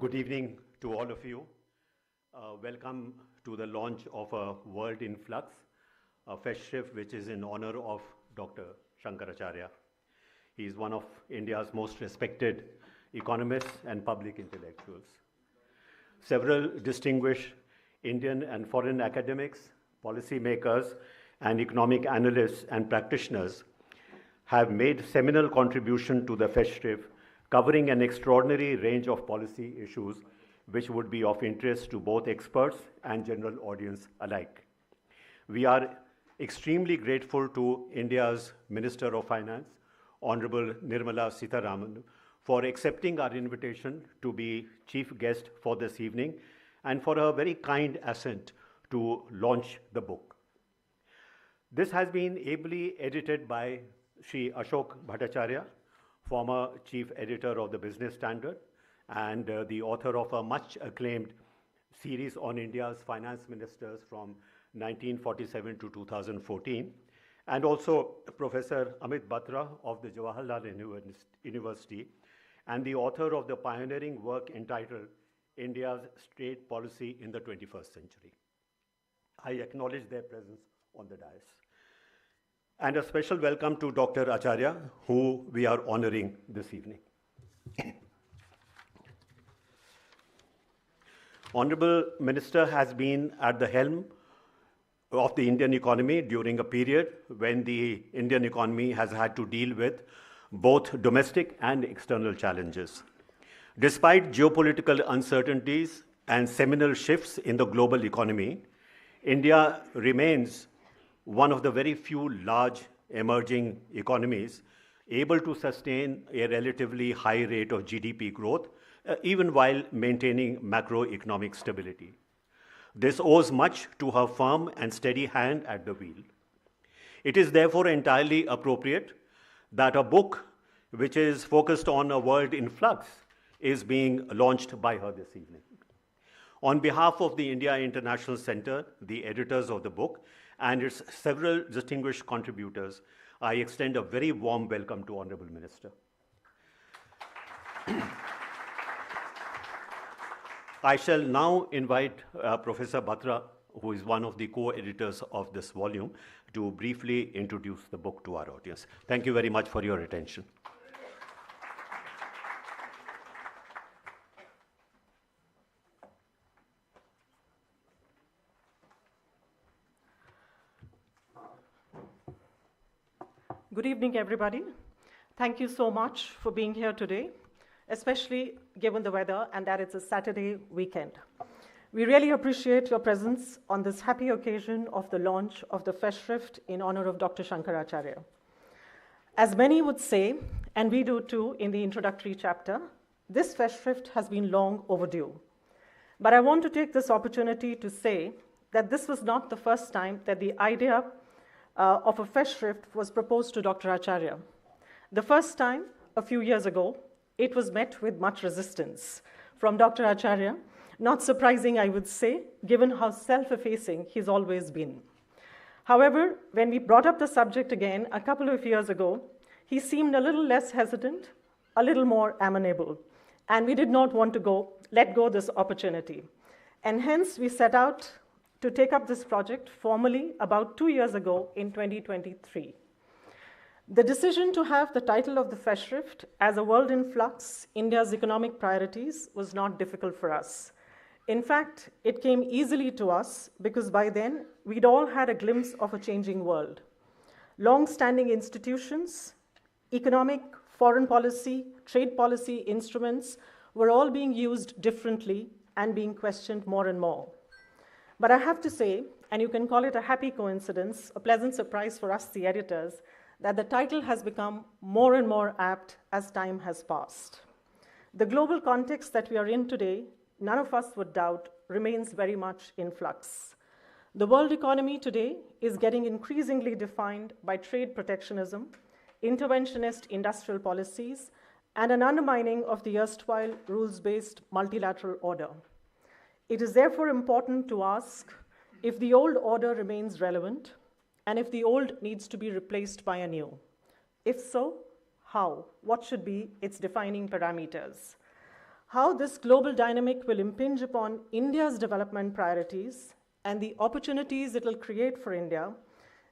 Good evening to all of you. Welcome to the launch of a World in Flux, a festschrift which is in honor of Dr. Shankar Acharya. He is one of India's most respected economists and public intellectuals. Several distinguished Indian and foreign academics, policymakers, and economic analysts and practitioners have made seminal contribution to the festschrift, covering an extraordinary range of policy issues which would be of interest to both experts and general audience alike. We are extremely grateful to India's Minister of Finance, Honorable Nirmala Sitharaman, for accepting our invitation to be chief guest for this evening and for her very kind assent to launch the book. This has been ably edited by Shri K.Bhattacharya, former chief editor of the Business Standard and the author of a much acclaimed series on India's finance ministers from 1947 to 2014, and also Professor Batra of the Jawaharlal University, and the author of the pioneering work entitled India's Trade Policy in the 21st Century. I acknowledge their presence on the dais. And a special welcome to Dr. Acharya, who we are honoring this evening. Honorable Minister has been at the helm of the Indian economy during a period when the Indian economy has had to deal with both domestic and external challenges. Despite geopolitical uncertainties and seminal shifts in the global economy, India remains one of the very few large emerging economies able to sustain a relatively high rate of GDP growth, even while maintaining macroeconomic stability. This owes much to her firm and steady hand at the wheel. It is therefore entirely appropriate that a book which is focused on a world in flux is being launched by her this evening. On behalf of the India International Center, the editors of the book, and its several distinguished contributors, I extend a very warm welcome to Honorable Minister. I shall now invite Professor Batra, who is one of the co-editors of this volume, to briefly introduce the book to our audience. Thank you very much for your attention. Good evening, everybody. Thank you so much for being here today, especially given the weather and that it's a Saturday weekend. We really appreciate your presence on this happy occasion of the launch of the festschrift in honor of Dr. Shankar Acharya. As many would say, and we do too in the introductory chapter, this festschrift has been long overdue. But I want to take this opportunity to say that this was not the first time that the idea of a festschrift was proposed to Dr. Acharya. The first time, a few years ago, it was met with much resistance from Dr. Acharya, not surprising, I would say, given how self-effacing he's always been. However, when we brought up the subject again a couple of years ago, he seemed a little less hesitant, a little more amenable, and we did not want to let go this opportunity. And hence, we set out to take up this project formally about 2 years ago in 2023. The decision to have the title of the festschrift as A World in Flux, India's Economic Priorities was not difficult for us. In fact, it came easily to us because by then we'd all had a glimpse of a changing world. Long-standing institutions, economic, foreign policy, trade policy instruments were all being used differently and being questioned more and more. But I have to say, and you can call it a happy coincidence, a pleasant surprise for us, the editors, that the title has become more and more apt as time has passed. The global context that we are in today, none of us would doubt, remains very much in flux. The world economy today is getting increasingly defined by trade protectionism, interventionist industrial policies, and an undermining of the erstwhile rules-based multilateral order. It is therefore important to ask if the old order remains relevant and if the old needs to be replaced by a new. If so, how? What should be its defining parameters? how this global dynamic will impinge upon India's development priorities and the opportunities it will create for India,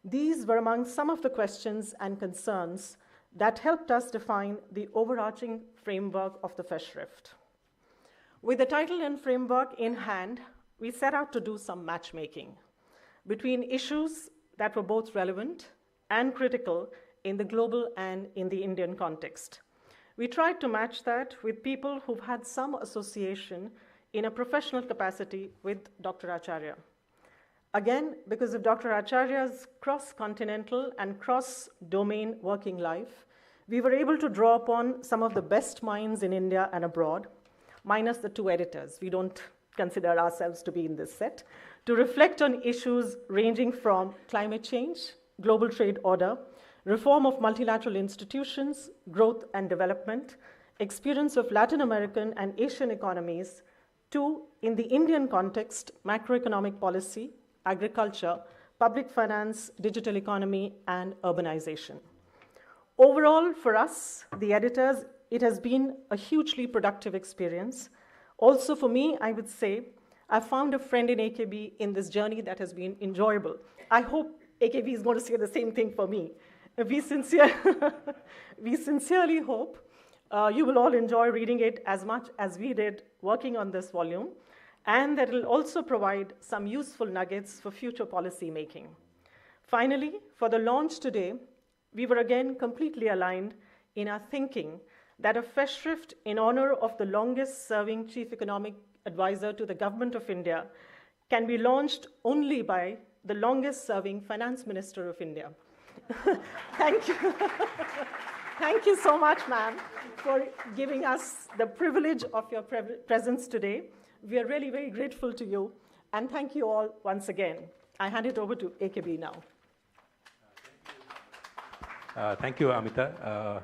these were among some of the questions and concerns that helped us define the overarching framework of the festschrift. With the title and framework in hand, we set out to do some matchmaking between issues that were both relevant and critical in the global and in the Indian context. We tried to match that with people who've had some association in a professional capacity with Dr. Acharya. Again, because of Dr. Acharya's cross-continental and cross-domain working life, we were able to draw upon some of the best minds in India and abroad, minus the two editors. We don't consider ourselves to be in this set, to reflect on issues ranging from climate change, global trade order, reform of multilateral institutions, growth and development, experience of Latin American and Asian economies, to, in the Indian context, macroeconomic policy, agriculture, public finance, digital economy, and urbanization. Overall, for us, the editors, it has been a hugely productive experience. Also for me, I would say, I found a friend in AKB in this journey that has been enjoyable. I hope AKB is going to say the same thing for me. We sincerely hope you will all enjoy reading it as much as we did working on this volume, and that it will also provide some useful nuggets for future policy making. Finally, for the launch today, we were again completely aligned in our thinking that a festschrift in honor of the longest serving Chief Economic Advisor to the Government of India can be launched only by the longest serving Finance Minister of India. Thank you. Thank you so much, ma'am, for giving us the privilege of your presence today. We are really very grateful to you, and thank you all once again. I hand it over to AKB now. Thank you, Amita.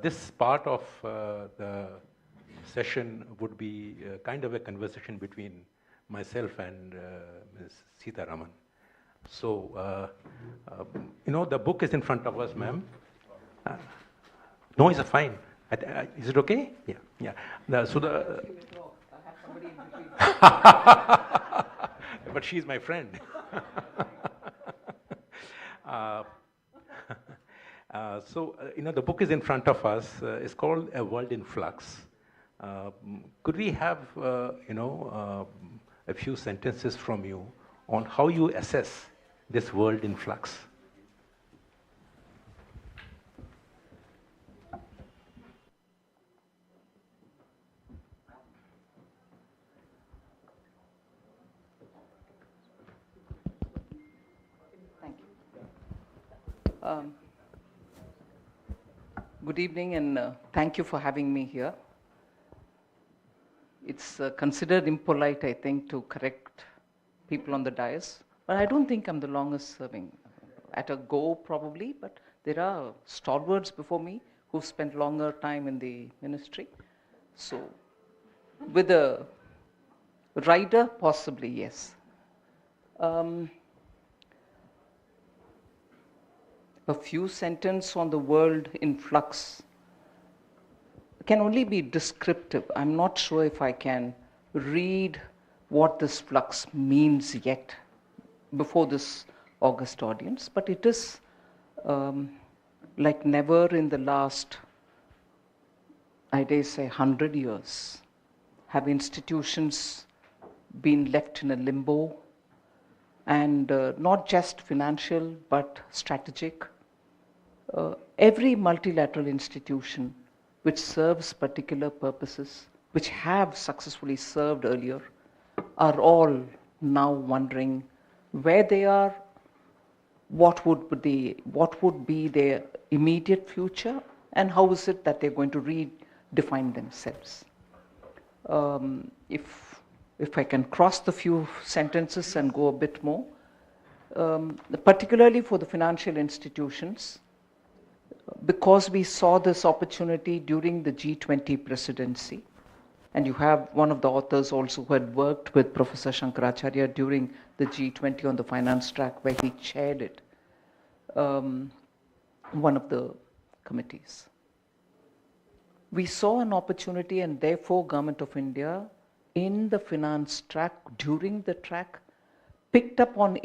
This part of the session would be kind of a conversation between myself and Ms. Sitharaman. So, the book is in front of us, ma'am. No, it's fine. Is it okay? Yeah, yeah. But she's my friend. The book is in front of us. It's called A World in Flux. Could we have, a few sentences from you on how you assess this world in flux? Thank you. Good evening, and thank you for having me here. It's considered impolite, I think, to correct people on the dais, but I don't think I'm the longest serving. At a go, probably, but there are stalwarts before me who've spent longer time in the ministry. So, with a rider, possibly, yes. A few sentences on the world in flux can only be descriptive. I'm not sure if I can read what this flux means yet before this august audience, but it is like never in the last, I dare say, 100 years have institutions been left in a limbo, and not just financial but strategic. Every multilateral institution which serves particular purposes, which have successfully served earlier, are all now wondering where they are, what would be their immediate future, and how is it that they're going to redefine themselves. If I can cross the few sentences and go a bit more, particularly for the financial institutions, because we saw this opportunity during the G20 presidency, and you have one of the authors also who had worked with Professor Shankar Acharya during the G20 on the finance track, where he chaired it, one of the committees. we saw an opportunity, and therefore Government of India in the finance track, during the track, picked up on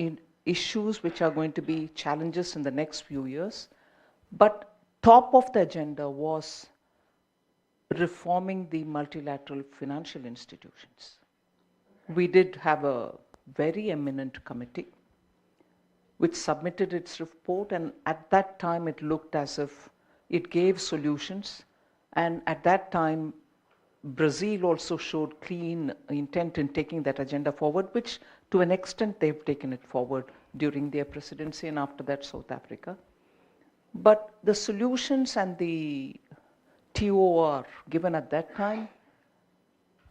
issues which are going to be challenges in the next few years. But top of the agenda was reforming the multilateral financial institutions. We did have a very eminent committee which submitted its report, and at that time it looked as if it gave solutions. And at that time, Brazil also showed clean intent in taking that agenda forward, which to an extent they've taken it forward during their presidency, and after that South Africa. But the solutions and the TOR given at that time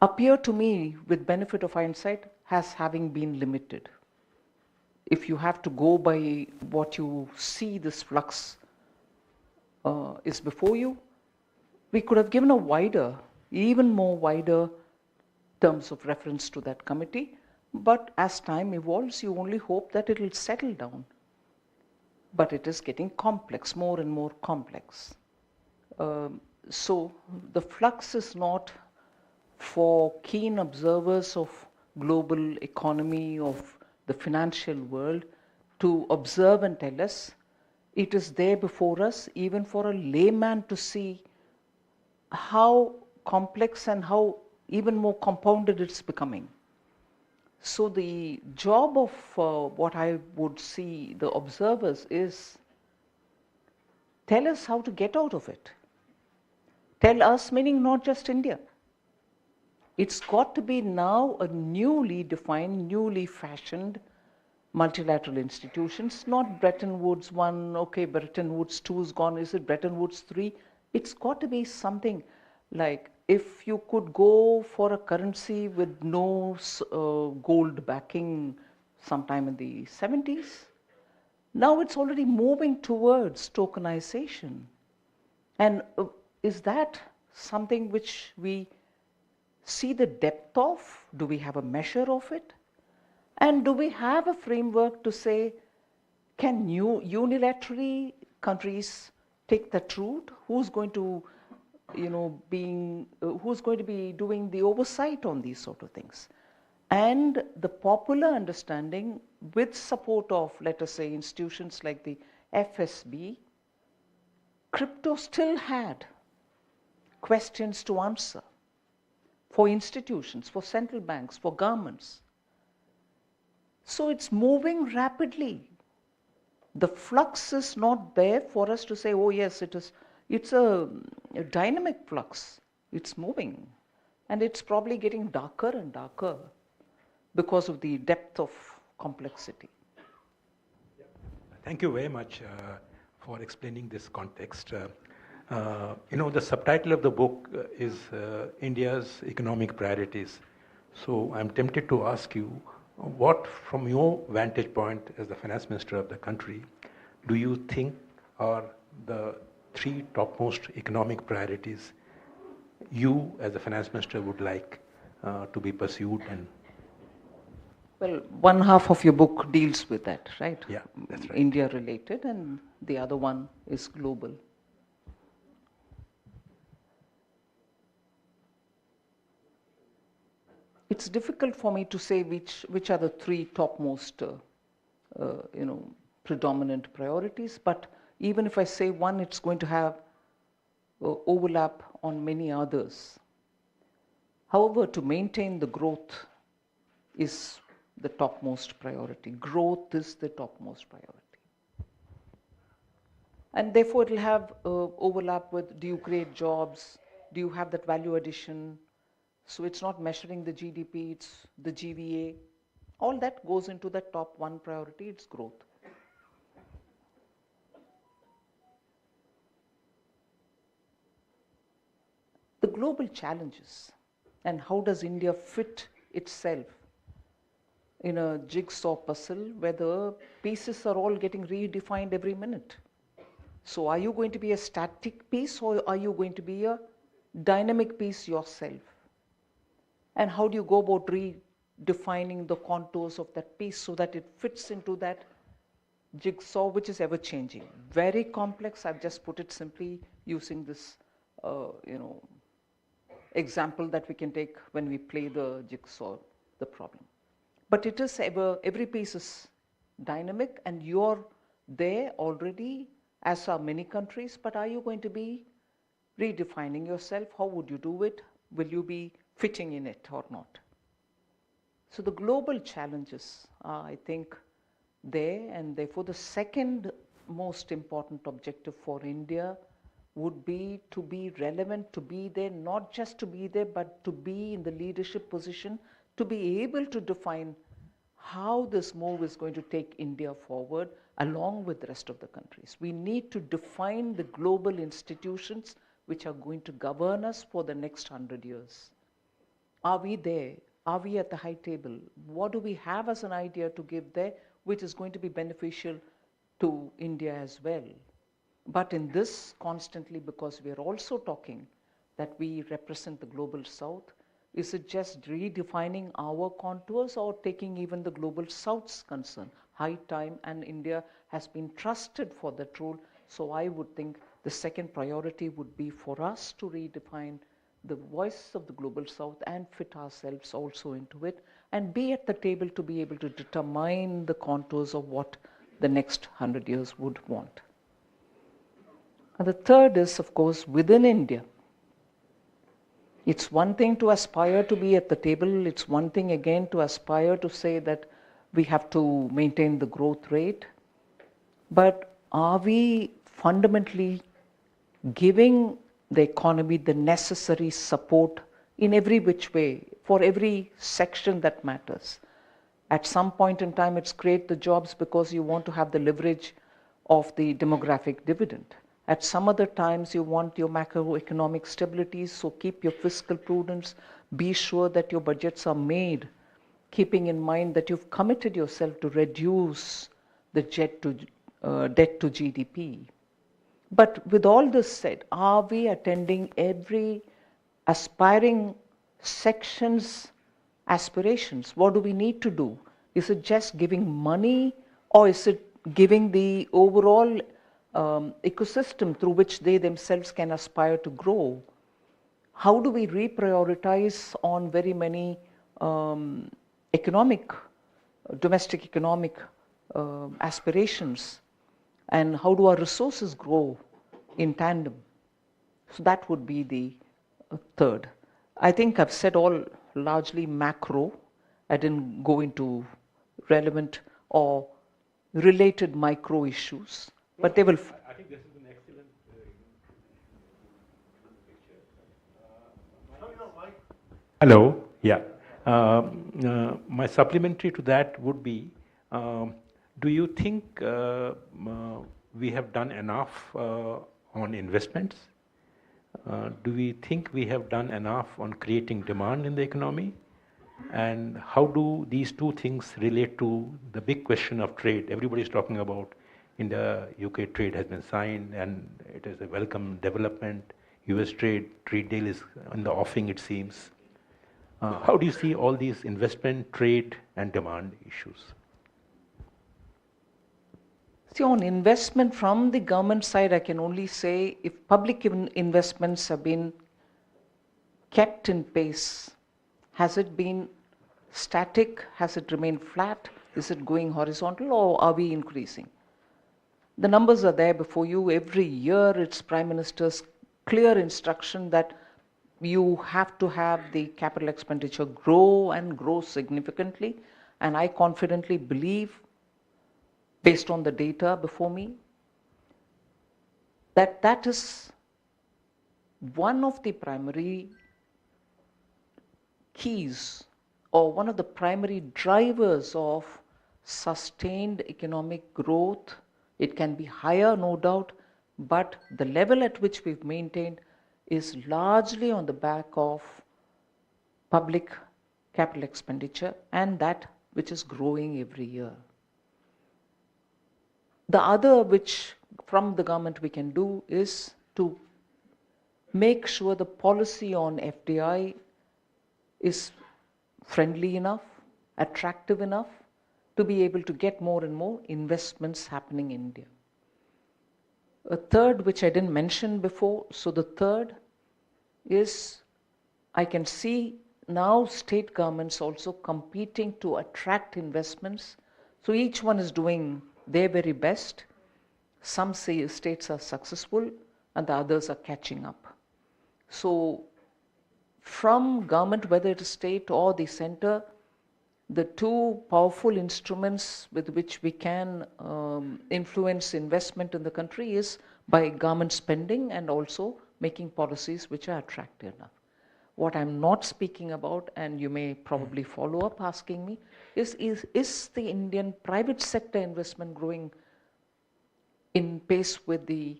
appear to me, with benefit of hindsight, as having been limited. If you have to go by what you see this flux is before you, we could have given a wider, even more wider terms of reference to that committee. But as time evolves, you only hope that it will settle down. But it is getting complex, more and more complex. So the flux is not for keen observers of global economy, of the financial world, to observe and tell us. It is there before us, even for a layman to see how complex and how even more compounded it's becoming. So the job of what I would see the observers is, tell us how to get out of it. Tell us, meaning not just India. It's got to be now a newly defined, newly fashioned multilateral institutions, not Bretton Woods 1, okay, Bretton Woods 2 is gone, is it Bretton Woods 3? It's got to be something like, if you could go for a currency with no gold backing sometime in the 70s, now it's already moving towards tokenization. And is that something which we see the depth of? Do we have a measure of it? And do we have a framework to say, can unilaterally countries take that route? Who's going to, who's going to be doing the oversight on these sort of things? And the popular understanding, with support of, let us say, institutions like the FSB, crypto still had questions to answer for institutions, for central banks, for governments. So it's moving rapidly. The flux is not there for us to say, oh yes, it's a dynamic flux. It's moving. And it's probably getting darker and darker because of the depth of complexity. Thank you very much for explaining this context. The subtitle of the book is India's Economic Priorities. So I'm tempted to ask you, what, from your vantage point as the finance minister of the country, do you think are the three topmost economic priorities you as a finance minister would like to be pursued? And well, one half of your book deals with that, right? Yeah, that's right. India related, and the other one is global. It's difficult for me to say which are the three topmost, predominant priorities. But even if I say one, it's going to have overlap on many others. However, to maintain the growth is the topmost priority. Growth is the topmost priority. And therefore, it will have overlap with, do you create jobs? Do you have that value addition? So it's not measuring the GDP, it's the GVA. All that goes into the top one priority, it's growth. The global challenges, and how does India fit itself in a jigsaw puzzle where the pieces are all getting redefined every minute? So are you going to be a static piece, or are you going to be a dynamic piece yourself? And how do you go about redefining the contours of that piece so that it fits into that jigsaw, which is ever changing? Very complex. I've just put it simply using this example that we can take when we play the jigsaw, the problem. But it is every piece is dynamic, and you're there already, as are many countries, but are you going to be redefining yourself? How would you do it? Will you be fitting in it or not? So the global challenges are, I think, there, and therefore the second most important objective for India would be to be relevant, to be there, not just to be there, but to be in the leadership position, to be able to define how this move is going to take India forward along with the rest of the countries. We need to define the global institutions which are going to govern us for the next 100 years. Are we there? Are we at the high table? What do we have as an idea to give there, which is going to be beneficial to India as well? But in this constantly, because we are also talking that we represent the global south, is it just redefining our contours or taking even the global south's concern? High time, and India has been trusted for that role. So I would think the second priority would be for us to redefine the voice of the global south and fit ourselves also into it, and be at the table to be able to determine the contours of what the next 100 years would want. And the third is, of course, within India. It's one thing to aspire to be at the table. It's one thing again to aspire to say that we have to maintain the growth rate. But are we fundamentally giving the economy the necessary support in every which way, for every section that matters? At some point in time, it's create the jobs because you want to have the leverage of the demographic dividend. At some other times, you want your macroeconomic stability, so keep your fiscal prudence. Be sure that your budgets are made, keeping in mind that you've committed yourself to reduce the debt to GDP. But with all this said, are we attending every aspiring section's aspirations? What do we need to do? Is it just giving money, or is it giving the overall ecosystem through which they themselves can aspire to grow? How do we reprioritize on very many domestic economic aspirations? And how do our resources grow in tandem? So that would be the third. I think I've said all largely macro. I didn't go into relevant or related micro issues, but they will. I think this is an excellent picture. Hello. Yeah. My supplementary to that would be, do you think we have done enough on investments? Do we think we have done enough on creating demand in the economy? And how do these two things relate to the big question of trade? Everybody is talking about India-UK trade has been signed and it is a welcome development. US trade deal is on the offing, it seems. How do you see all these investment, trade, and demand issues? See, on investment from the government side, I can only say if public investments have been kept in pace, has it been static? Has it remained flat? Is it going horizontal, or are we increasing? The numbers are there before you. Every year, it's Prime Minister's clear instruction that you have to have the capital expenditure grow and grow significantly. And I confidently believe, based on the data before me, that is one of the primary keys, or one of the primary drivers of sustained economic growth. It can be higher, no doubt, but the level at which we've maintained is largely on the back of public capital expenditure, and that which is growing every year. The other which from the government we can do is to make sure the policy on FDI is friendly enough, attractive enough to be able to get more and more investments happening in India. A third, which I didn't mention before, so the third is I can see now state governments also competing to attract investments. So each one is doing their very best. Some states are successful and the others are catching up. So from government, whether it is state or the center, the two powerful instruments with which we can influence investment in the country is by government spending and also making policies which are attractive enough. What I'm not speaking about, and you may probably follow up asking me, is the Indian private sector investment growing in pace with the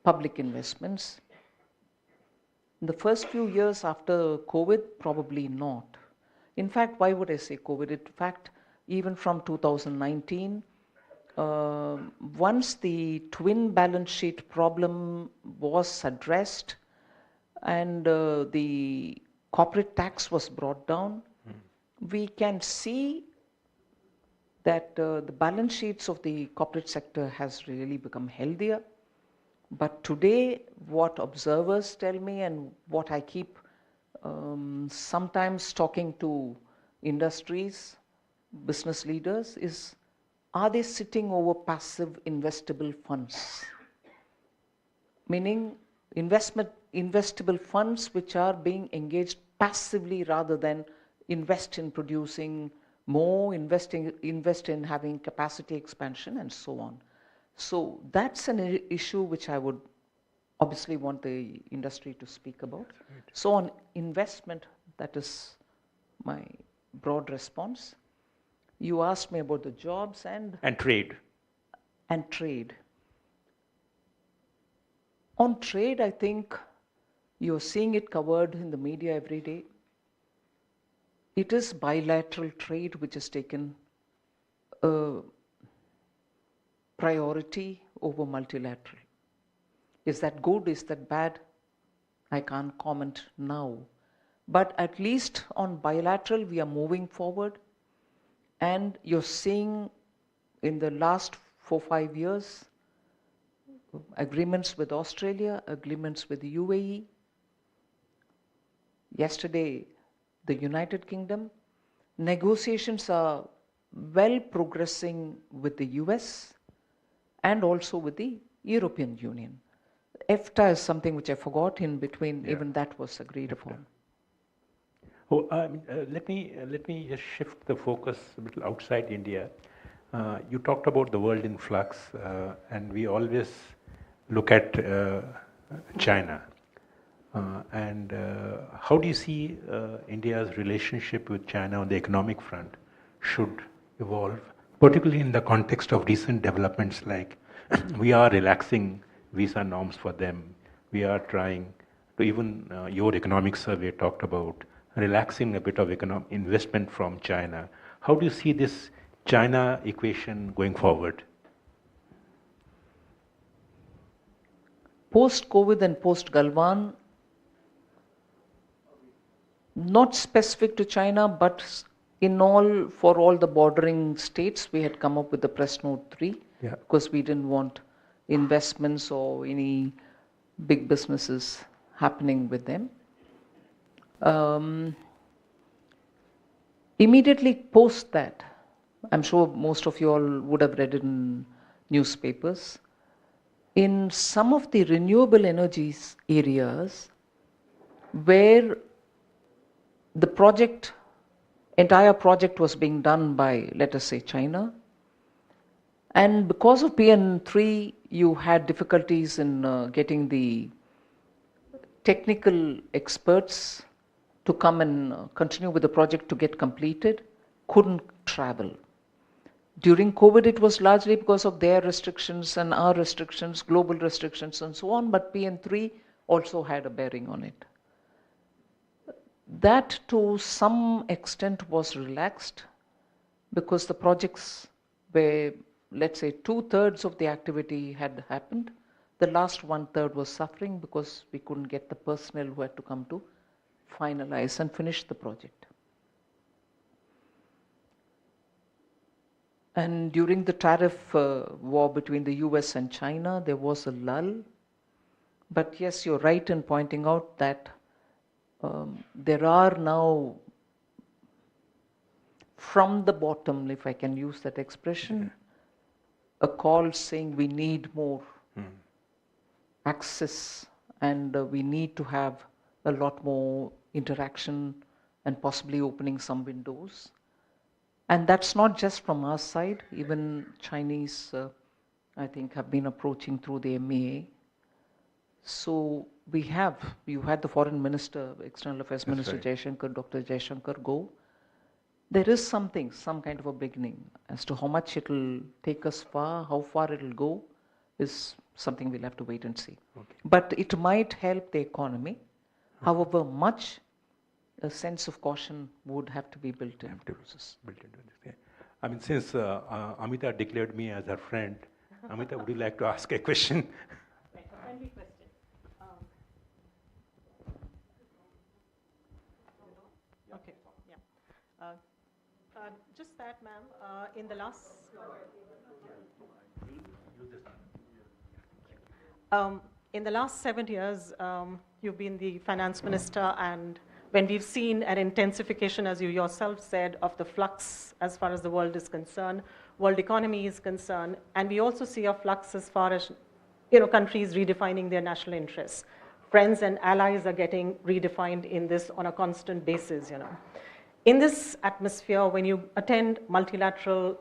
public investments? In the first few years after COVID, probably not. In fact, why would I say COVID? In fact, even from 2019, once the twin balance sheet problem was addressed and the corporate tax was brought down, we can see that the balance sheets of the corporate sector has really become healthier. But today, what observers tell me and what I keep sometimes talking to industries, business leaders is, are they sitting over passive investable funds? Meaning investable funds which are being engaged passively rather than invest in producing more, invest in having capacity expansion and so on. So that's an issue which I would obviously want the industry to speak about. Right. So on investment, that is my broad response. You asked me about the jobs and trade. And trade. On trade, I think you're seeing it covered in the media every day. It is bilateral trade which has taken priority over multilateral. Is that good? Is that bad? I can't comment now. But at least on bilateral, we are moving forward. And you're seeing in the last 4-5 years, agreements with Australia, agreements with the UAE. Yesterday, the United Kingdom. Negotiations are well progressing with the US and also with the European Union. EFTA is something which I forgot in between, even that was agreed upon. Oh, let me just shift the focus a little outside India. You talked about the world in flux, and we always look at China. How do you see India's relationship with China on the economic front should evolve, particularly in the context of recent developments like we are relaxing visa norms for them. We are trying to, even your economic survey talked about relaxing a bit of investment from China. How do you see this China equation going forward? Post-COVID and post-Galwan, not specific to China, but for all the bordering states, we had come up with the Press Note 3, because we didn't want investments or any big businesses happening with them. Immediately post that, I'm sure most of you all would have read it in newspapers, in some of the renewable energies areas where the entire project was being done by, let us say, China, and because of PN3, you had difficulties in getting the technical experts to come and continue with the project to get completed, couldn't travel. During COVID, it was largely because of their restrictions and our restrictions, global restrictions and so on, but PN3 also had a bearing on it. That to some extent was relaxed because the projects where, let's say, 2/3 of the activity had happened. The last 1/3 was suffering because we couldn't get the personnel who had to come to finalize and finish the project. And during the tariff war between the US and China, there was a lull. But yes, you're right in pointing out that there are now, from the bottom, if I can use that expression, a call saying we need more access and we need to have a lot more interaction and possibly opening some windows. And that's not just from our side. Even Chinese, I think, have been approaching through the MEA. So you had the Foreign Minister, External Affairs Minister Jaishankar, Dr. Jaishankar go. There is something, some kind of a beginning. As to how much it will take us far, how far it will go, is something we'll have to wait and see. Okay. But it might help the economy. However much, a sense of caution would have to be built into the process. I mean, since Amita declared me as her friend, Amita, would you like to ask a question? A friendly question. Okay, yeah. Just that, ma'am, in the last... in the last 7 years, you've been the finance minister, and when we've seen an intensification, as you yourself said, of the flux as far as the world is concerned, world economy is concerned, and we also see a flux as far as countries redefining their national interests. Friends and allies are getting redefined in this on a constant basis. In this atmosphere, when you attend multilateral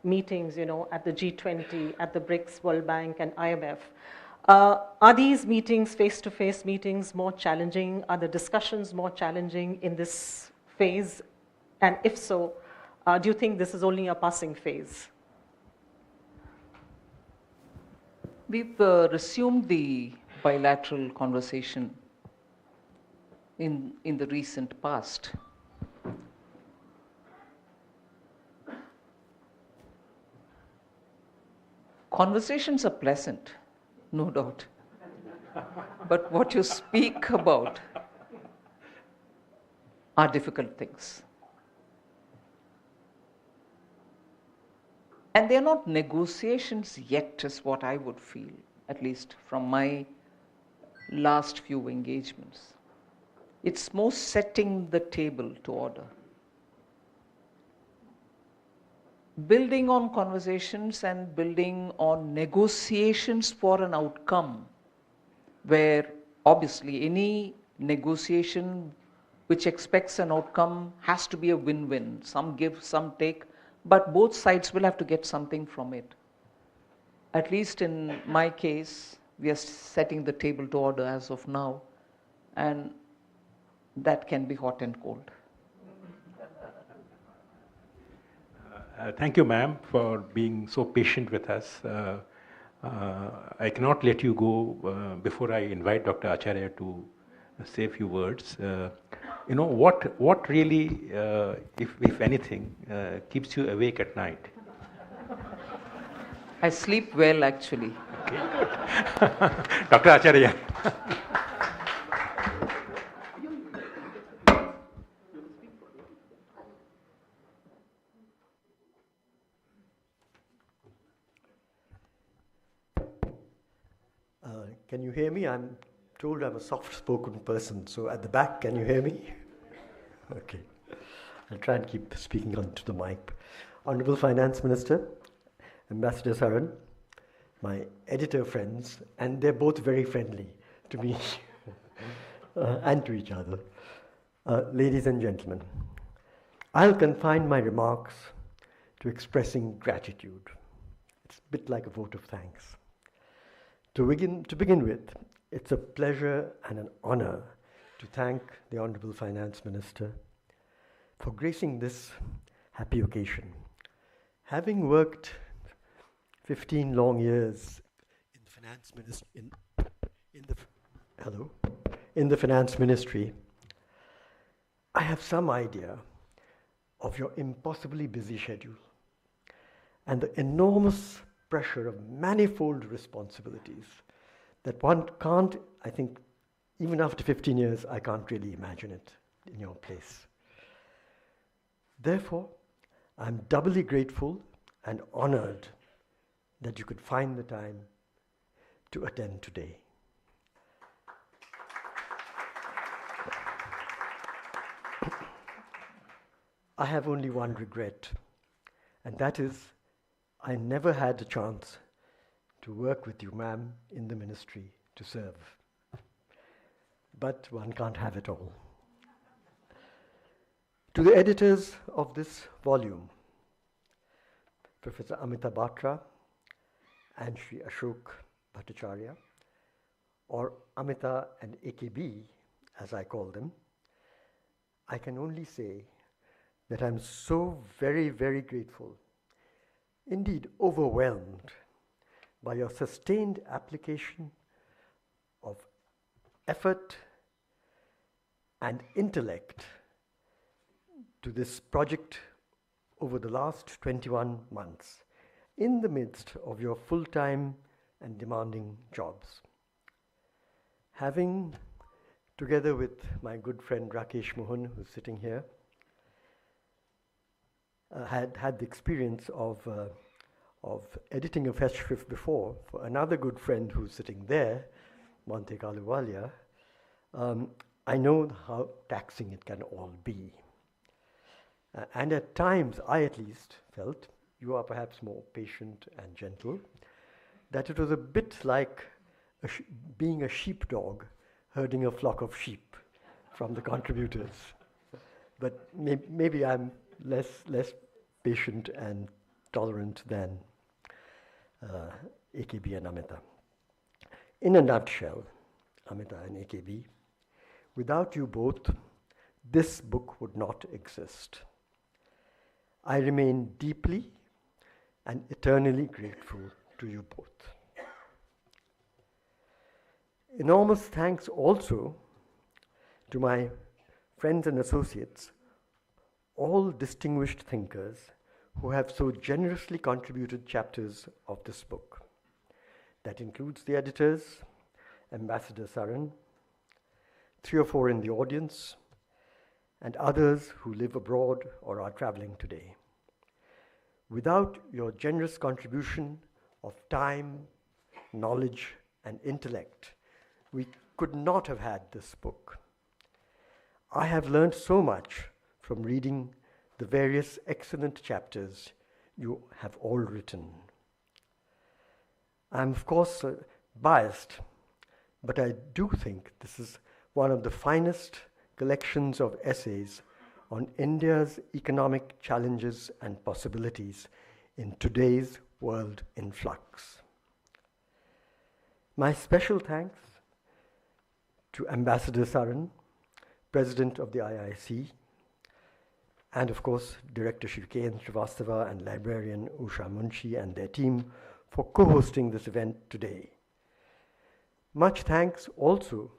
meetings, at the G20, at the BRICS, World Bank, and IMF, are these meetings, face-to-face meetings, more challenging? Are the discussions more challenging in this phase? And if so, do you think this is only a passing phase? We've resumed the bilateral conversation in the recent past. Conversations are pleasant, no doubt. But what you speak about are difficult things. And they're not negotiations yet, is what I would feel, at least from my last few engagements. It's more setting the table to order. Building on conversations and building on negotiations for an outcome, where obviously any negotiation which expects an outcome has to be a win-win. Some give, some take, but both sides will have to get something from it. At least in my case, we are setting the table to order as of now, and that can be hot and cold. Thank you, ma'am, for being so patient with us. I cannot let you go before I invite Dr. Acharya to say a few words. What really, if anything, keeps you awake at night? I sleep well, actually. Okay. Dr. Acharya. Can you hear me? I'm told I'm a soft-spoken person, so at the back, can you hear me? Okay. I'll try and keep speaking onto the mic. Honorable Finance Minister, Ambassador Saran, my editor friends, and they're both very friendly to me and to each other. Ladies and gentlemen, I'll confine my remarks to expressing gratitude. It's a bit like a vote of thanks. To begin with, it's a pleasure and an honor to thank the Honorable Finance Minister for gracing this happy occasion. Having worked 15 long years in the finance ministry, in the finance ministry, I have some idea of your impossibly busy schedule and the enormous pressure of manifold responsibilities that one can't, I think, even after 15 years, I can't really imagine it in your place. Therefore, I'm doubly grateful and honored that you could find the time to attend today. I have only one regret, and that is I never had the chance to work with you, ma'am, in the ministry to serve. But one can't have it all. To the editors of this volume, Professor Amita Batra and Sri K.Bhattacharya, or Amita and AKB, as I call them, I can only say that I'm so very, very grateful, indeed overwhelmed, by your sustained application of effort and intellect to this project over the last 21 months, in the midst of your full-time and demanding jobs. Having, together with my good friend Rakesh Mohan, who's sitting here, had the experience of editing a festschrift before for another good friend who's sitting there, Montek Ahluwalia, I know how taxing it can all be. And at times, I at least felt, you are perhaps more patient and gentle, that it was a bit like being a sheepdog herding a flock of sheep from the contributors. But maybe I'm less patient and tolerant than AKB and Amita. In a nutshell, Amita and AKB, without you both, this book would not exist. I remain deeply and eternally grateful to you both. Enormous thanks also to my friends and associates, all distinguished thinkers who have so generously contributed chapters of this book. That includes the editors, Ambassador Saran, 3 or 4 in the audience, and others who live abroad or are traveling today. Without your generous contribution of time, knowledge, and intellect, we could not have had this book. I have learned so much from reading the various excellent chapters you have all written. I'm of course biased, but I do think this is one of the finest collections of essays on India's economic challenges and possibilities in today's world in flux. My special thanks to Ambassador Saran, President of the IIC, and of course Director Shri K.N. Srivastava and Librarian Usha Munshi and their team for co-hosting this event today. Much thanks also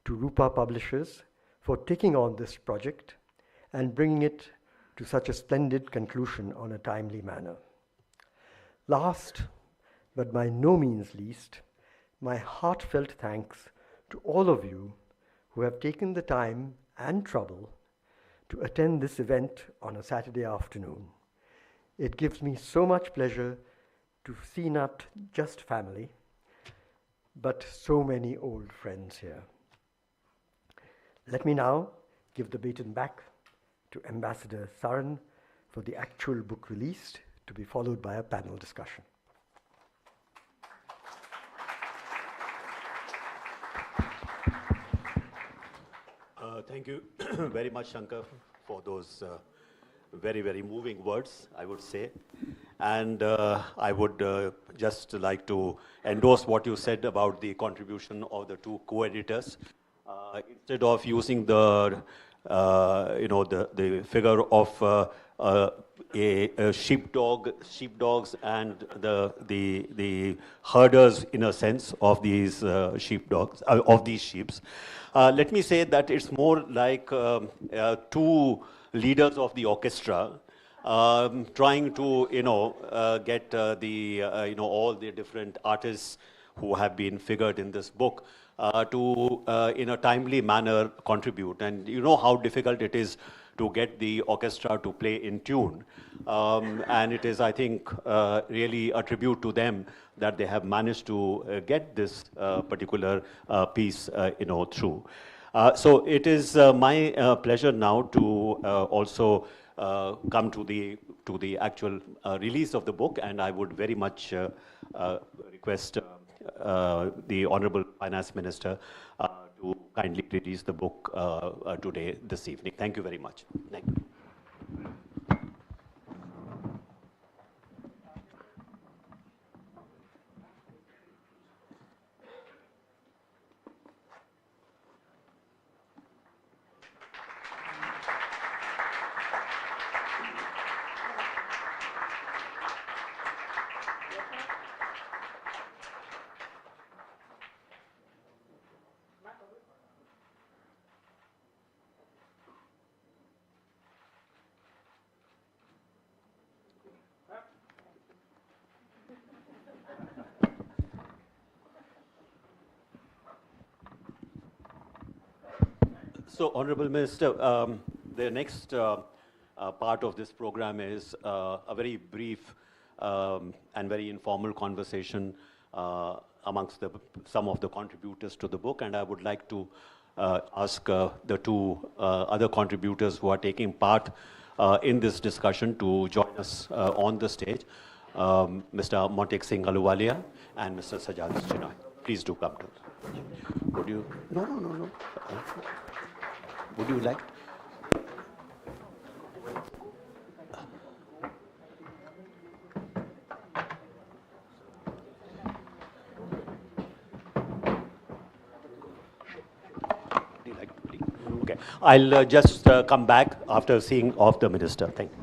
to Rupa Publishers for taking on this project and bringing it to such a splendid conclusion on a timely manner. Last, but by no means least, my heartfelt thanks to all of you who have taken the time and trouble to attend this event on a Saturday afternoon. It gives me so much pleasure to see not just family, but so many old friends here. Let me now give the baton back to Ambassador Saran for the actual book release, to be followed by a panel discussion. Thank you very much, Shankar, for those very, very moving words, I would say. And I would just like to endorse what you said about the contribution of the 2 co-editors. Instead of using the figure of sheepdogs and the herders, in a sense, of these sheepdogs, of these sheeps. Let me say that it's more like 2 leaders of the orchestra trying to, get all the different artists who have been figured in this book to, in a timely manner, contribute. And you know how difficult it is to get the orchestra to play in tune. And it is, I think, really a tribute to them that they have managed to get this particular piece, through. So it is my pleasure now to also come to the actual release of the book, and I would very much request the Honorable Finance Minister to kindly release the book today, this evening. Thank you very much. Thank you. So, Honorable Minister, the next part of this program is a very brief and very informal conversation amongst some of the contributors to the book, and I would like to ask the two other contributors who are taking part in this discussion to join us on the stage, Mr. Montek Singh Ahluwalia and Mr. Sajjid Chinoy. Please do come to us. Would you? No. Would you like? Okay, I'll just come back after seeing off the minister. Thank you.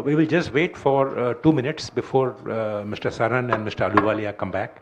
We will just wait for 2 minutes before Mr. Saran and Mr. Ahluwalia come back.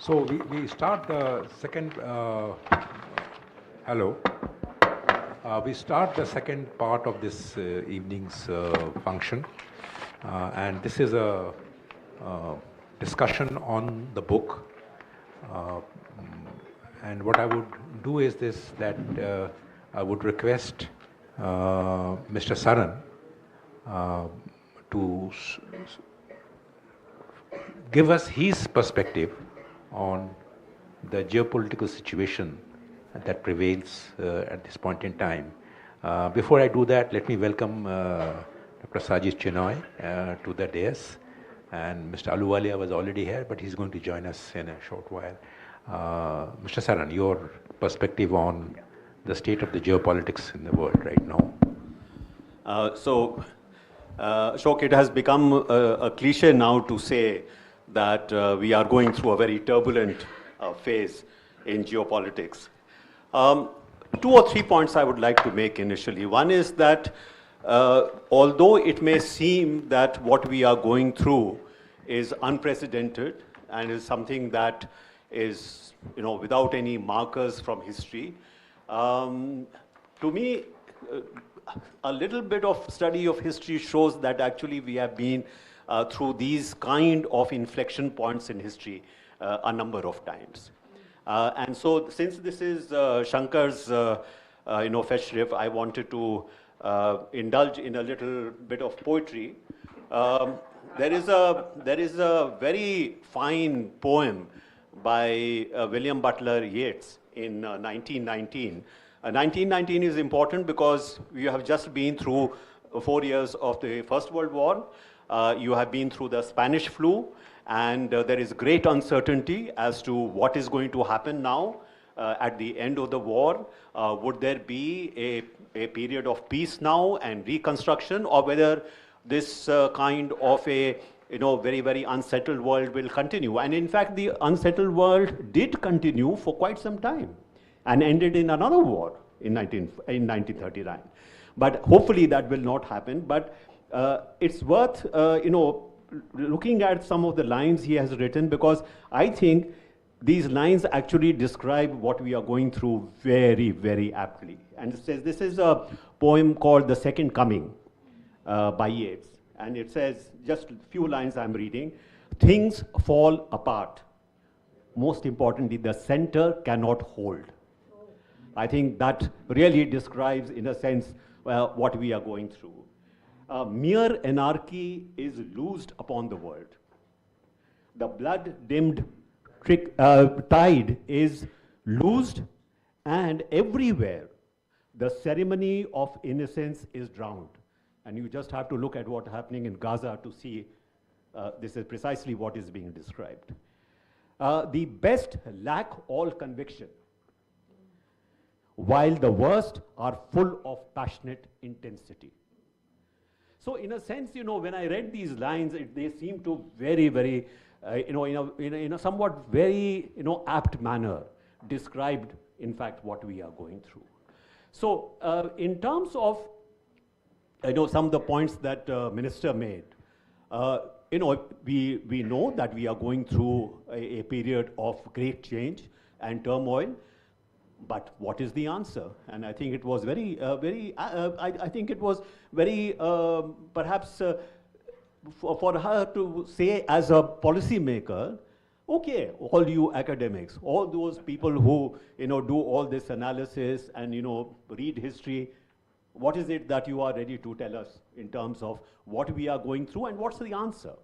So we start the second, we start the second part of this evening's function, and this is a discussion on the book. And what I would do is this, that I would request Mr. Saran to give us his perspective on the geopolitical situation that prevails at this point in time. Before I do that, let me welcome Dr. Sajjid Chinoy to the dais. And Mr. Ahluwalia was already here, but he's going to join us in a short while. Mr. Saran, your perspective on the state of the geopolitics in the world right now. Shok, it has become a cliche now to say that we are going through a very turbulent phase in geopolitics. two or three points I would like to make initially. One is that although it may seem that what we are going through is unprecedented and is something that is, without any markers from history, to me, a little bit of study of history shows that actually we have been through these kind of inflection points in history a number of times. And so since this is Shankar's festschrift, I wanted to indulge in a little bit of poetry. There is a very fine poem by William Butler Yeats in 1919. 1919 is important because we have just been through 4 years of the First World War. You have been through the Spanish flu, and there is great uncertainty as to what is going to happen now at the end of the war. Would there be a period of peace now and reconstruction, or whether this kind of a very, very unsettled world will continue? And in fact, the unsettled world did continue for quite some time and ended in another war in 1939. But hopefully that will not happen. But it's worth, looking at some of the lines he has written, because I think these lines actually describe what we are going through very, very aptly. And it says, this is a poem called The Second Coming by Yeats. And it says, just a few lines I'm reading: things fall apart. Most importantly, the center cannot hold. I think that really describes, in a sense, what we are going through. Mere anarchy is loosed upon the world. The blood-dimmed tide is loosed, and everywhere the ceremony of innocence is drowned. And you just have to look at what's happening in Gaza to see this is precisely what is being described. The best lack all conviction, while the worst are full of passionate intensity. So in a sense, when I read these lines, they seem to very, very, in a somewhat very, apt manner described, in fact, what we are going through. So in terms of, some of the points that Minister made, we know that we are going through a period of great change and turmoil. But what is the answer? And I think it was I think it was very, perhaps for her to say as a policy maker, okay, all you academics, all those people who, do all this analysis and, read history, what is it that you are ready to tell us in terms of what we are going through and what's the answer?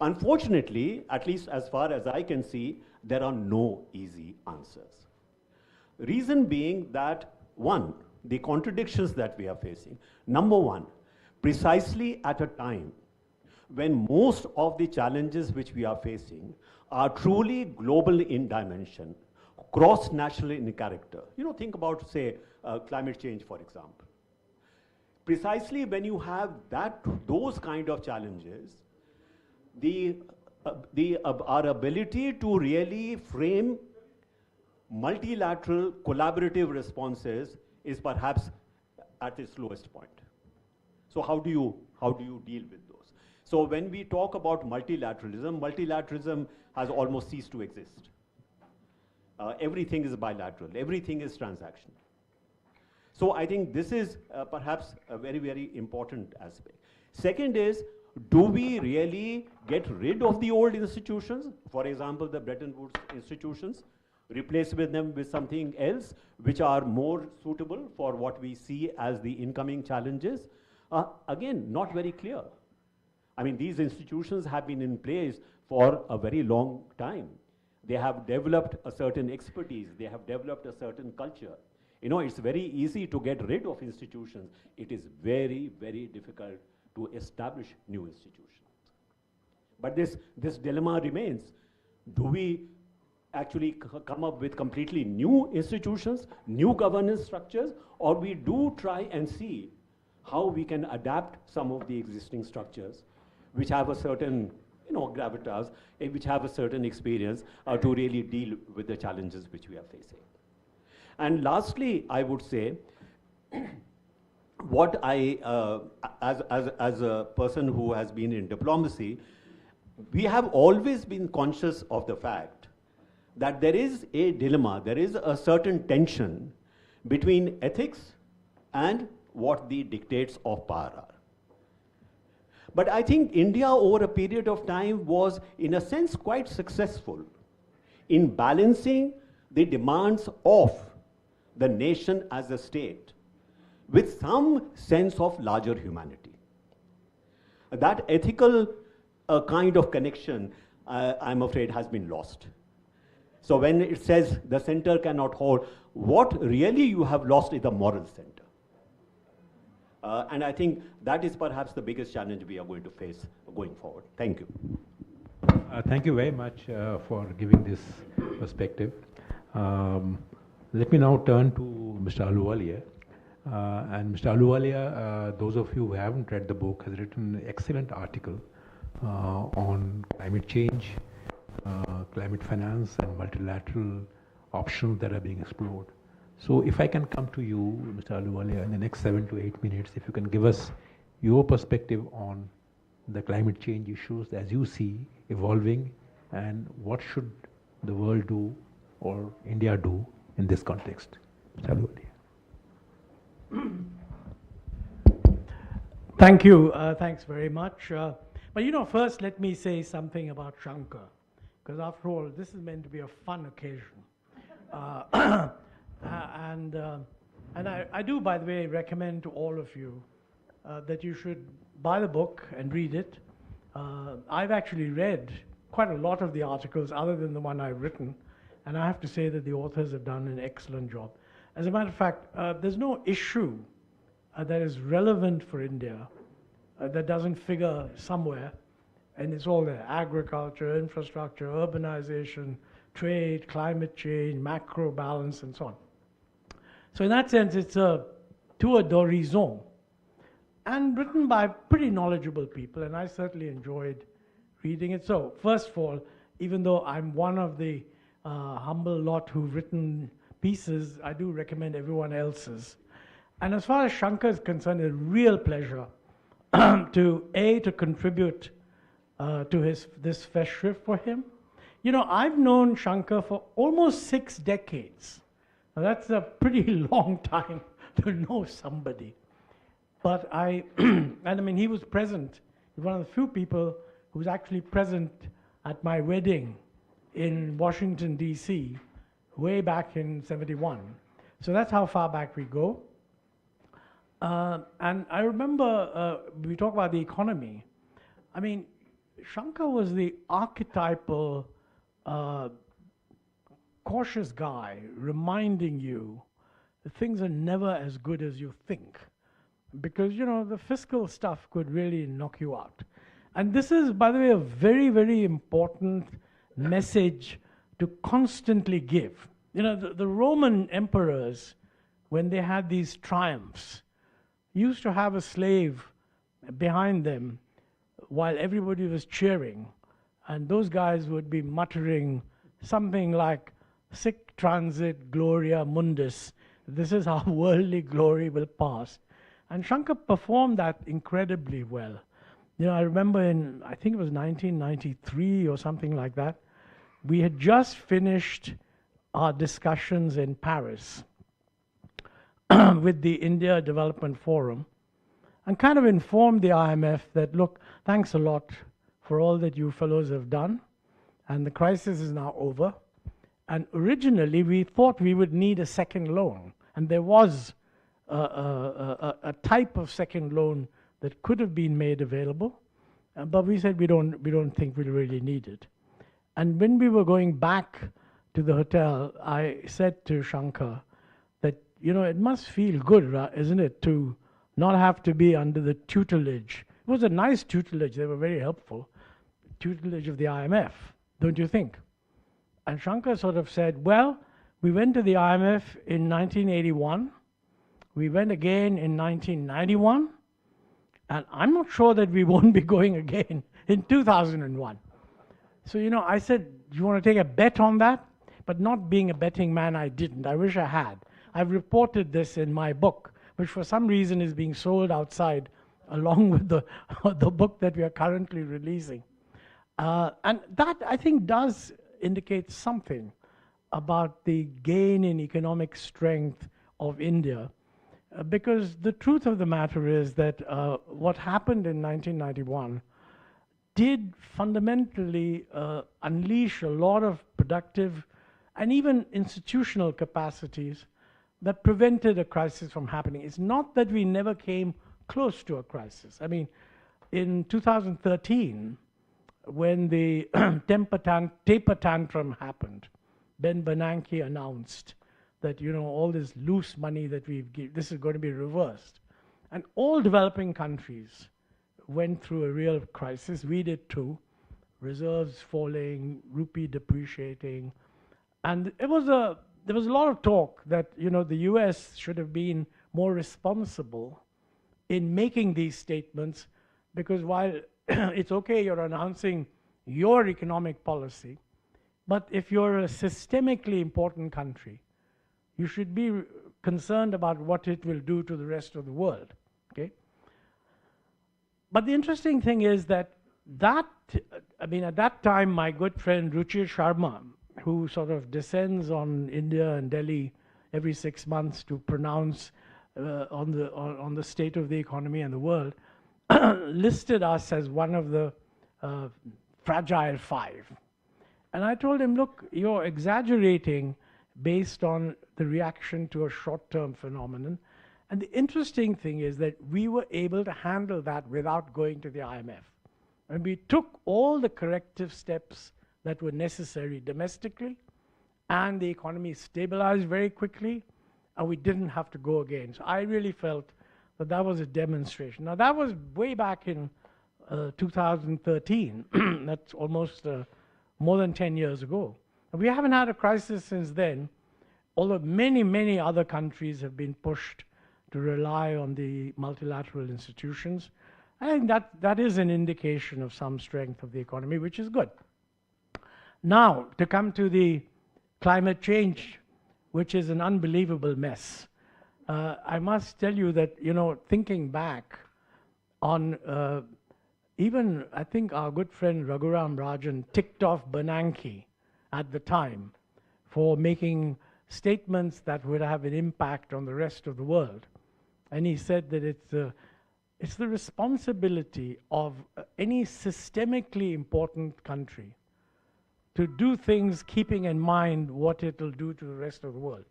Unfortunately, at least as far as I can see, there are no easy answers. Reason being that, one, the contradictions that we are facing. Number one, precisely at a time when most of the challenges which we are facing are truly global in dimension, cross-national in character. Think about, say, climate change, for example. Precisely when you have those kind of challenges, our ability to really frame multilateral collaborative responses is perhaps at its lowest point. So how do you deal with those? So when we talk about multilateralism has almost ceased to exist. Everything is bilateral, everything is transactional. So I think this is perhaps a very, very important aspect. Second is, do we really get rid of the old institutions? For example, the Bretton Woods institutions, replace them with something else which are more suitable for what we see as the incoming challenges? Again, not very clear. I mean, these institutions have been in place for a very long time. They have developed a certain expertise. They have developed a certain culture. It's very easy to get rid of institutions. It is very, very difficult to establish new institutions. But this dilemma remains. Do we actually come up with completely new institutions, new governance structures, or we do try and see how we can adapt some of the existing structures which have a certain gravitas, which have a certain experience to really deal with the challenges which we are facing. And lastly, I would say, what I, as a person who has been in diplomacy, we have always been conscious of the fact that there is a dilemma, there is a certain tension between ethics and what the dictates of power are. But I think India over a period of time was, in a sense, quite successful in balancing the demands of the nation as a state with some sense of larger humanity. That ethical kind of connection, I'm afraid, has been lost. So when it says the center cannot hold, what really you have lost is the moral center. And I think that is perhaps the biggest challenge we are going to face going forward. Thank you. Thank you very much for giving this perspective. Let me now turn to Mr. Ahluwalia. And Mr. Ahluwalia, those of you who haven't read the book, has written an excellent article on climate change, climate finance, and multilateral options that are being explored. So if I can come to you, Mr. Ahluwalia, in the next 7 to 8 minutes, if you can give us your perspective on the climate change issues as you see evolving, and what should the world do or India do in this context. Mr. Ahluwalia. Thank you. Thanks very much. But first let me say something about Shankar, because after all, this is meant to be a fun occasion. And I do, by the way, recommend to all of you that you should buy the book and read it. I've actually read quite a lot of the articles other than the one I've written, and I have to say that the authors have done an excellent job. As a matter of fact, there's no issue that is relevant for India that doesn't figure somewhere, and it's all there: agriculture, infrastructure, urbanization, trade, climate change, macro balance, and so on. So in that sense, it's a tour d'horizon, and written by pretty knowledgeable people, and I certainly enjoyed reading it. So first of all, even though I'm one of the humble lot who've written pieces, I do recommend everyone else's. And as far as Shankar is concerned, it's a real pleasure to contribute to this festschrift for him. I've known Shankar for almost 6 decades. Now, that's a pretty long time to know somebody. But and I mean, he was present. He was one of the few people who was actually present at my wedding in Washington, D.C., way back in '71. So that's how far back we go. And I remember we talk about the economy. I mean, Shankar was the archetypal cautious guy reminding you that things are never as good as you think, because the fiscal stuff could really knock you out. And this is, by the way, a very, very important message to constantly give. The Roman emperors, when they had these triumphs, used to have a slave behind them while everybody was cheering, and those guys would be muttering something like, "Sic transit gloria mundus," this is how worldly glory will pass. And Shankar performed that incredibly well. I remember I think it was 1993 or something like that, we had just finished our discussions in Paris with the India Development Forum, and kind of informed the IMF that, look, thanks a lot for all that you fellows have done, and the crisis is now over. And originally, we thought we would need a second loan, and there was a type of second loan that could have been made available, but we said we don't think we really need it. And when we were going back to the hotel, I said to Shankar that, it must feel good, isn't it, to not have to be under the tutelage. It was a nice tutelage, they were very helpful, tutelage of the IMF, don't you think? And Shankar sort of said, well, we went to the IMF in 1981, we went again in 1991, and I'm not sure that we won't be going again in 2001. So, I said, do you want to take a bet on that? But not being a betting man, I didn't. I wish I had. I've reported this in my book, which for some reason is being sold outside along with the book that we are currently releasing. And that, I think, does indicate something about the gain in economic strength of India. Because the truth of the matter is that what happened in 1991 did fundamentally unleash a lot of productive and even institutional capacities that prevented a crisis from happening. It's not that we never came close to a crisis. I mean, in 2013, when the taper tantrum happened, Ben Bernanke announced that, you know, all this loose money that we've given, this is going to be reversed. And all developing countries went through a real crisis. We did too. Reserves falling, rupee depreciating. And there was a lot of talk that, you know, the US should have been more responsible in making these statements, because while it's okay you're announcing your economic policy, but if you're a systemically important country, you should be concerned about what it will do to the rest of the world, okay? But the interesting thing is that I mean, at that time, my good friend Ruchir Sharma, who sort of descends on India and Delhi every 6 months to pronounce on the state of the economy and the world, listed us as one of the fragile five. And I told him, look, you're exaggerating based on the reaction to a short-term phenomenon. And the interesting thing is that we were able to handle that without going to the IMF. And we took all the corrective steps that were necessary domestically, and the economy stabilized very quickly, and we didn't have to go again. So I really felt that that was a demonstration. Now, that was way back in 2013. That's almost more than 10 years ago. And we haven't had a crisis since then, although many, many other countries have been pushed to rely on the multilateral institutions. I think that is an indication of some strength of the economy, which is good. Now, to come to the climate change, which is an unbelievable mess. I must tell you that, you know, thinking back on even, I think our good friend Raghuram Rajan ticked off Bernanke at the time for making statements that would have an impact on the rest of the world. And he said that it's the responsibility of any systemically important country to do things keeping in mind what it will do to the rest of the world.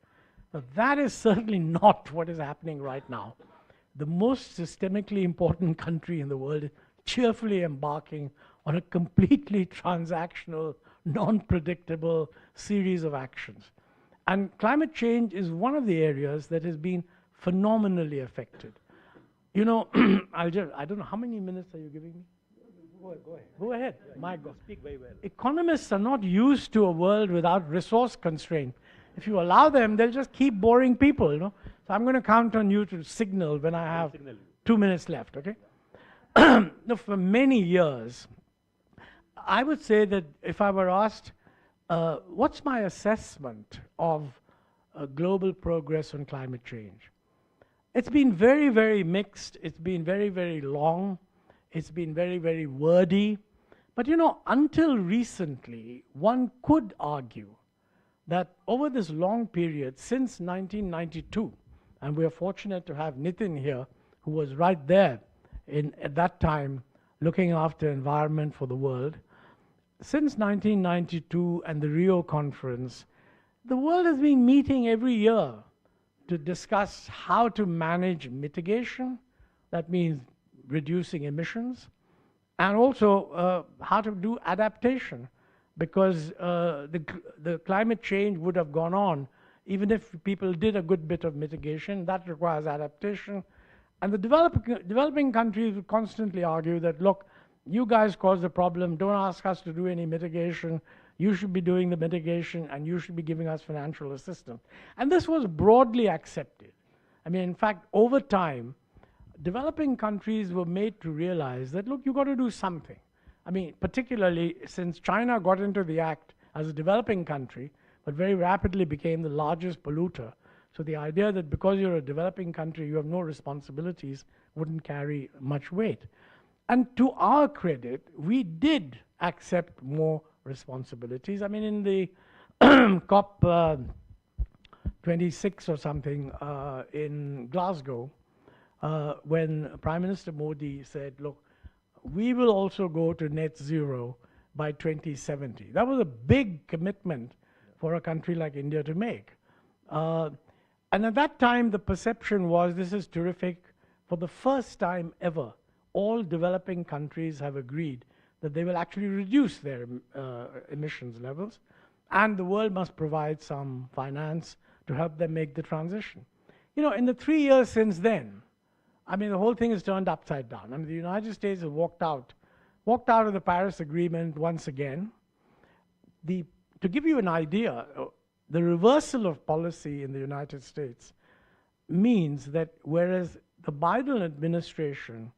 Now, that is certainly not what is happening right now. The most systemically important country in the world is cheerfully embarking on a completely transactional, non-predictable series of actions. And climate change is one of the areas that has been phenomenally affected. You know, I don't know, how many minutes are you giving me? Go ahead. My God. Speak very well. Economists are not used to a world without resource constraint. If you allow them, they'll just keep boring people, you know. So I'm going to count on you to signal when I have 2 minutes left, okay? No, for many years, I would say that if I were asked, what's my assessment of global progress on climate change? It's been very, very mixed. It's been very, very long. It's been very, very wordy. But you know, until recently, one could argue that over this long period, since 1992, and we are fortunate to have Nitin here, who was right there at that time looking after environment for the world. Since 1992 and the Rio conference, the world has been meeting every year to discuss how to manage mitigation, that means reducing emissions, and also how to do adaptation, because the climate change would have gone on even if people did a good bit of mitigation. That requires adaptation. And the developing countries would constantly argue that, look, you guys caused the problem, don't ask us to do any mitigation, you should be doing the mitigation and you should be giving us financial assistance. And this was broadly accepted. I mean, in fact, over time, developing countries were made to realize that, look, you've got to do something. I mean, particularly since China got into the act as a developing country, but very rapidly became the largest polluter. So the idea that because you're a developing country, you have no responsibilities wouldn't carry much weight. And to our credit, we did accept more responsibilities. I mean, in the COP 26 or something in Glasgow, when Prime Minister Modi said, look, we will also go to net zero by 2070. That was a big commitment for a country like India to make. And at that time, the perception was, this is terrific. For the first time ever, all developing countries have agreed that they will actually reduce their emissions levels, and the world must provide some finance to help them make the transition. You know, in the 3 years since then, I mean, the whole thing has turned upside down. I mean, the United States has walked out of the Paris Agreement once again. To give you an idea, the reversal of policy in the United States means that whereas the Biden administration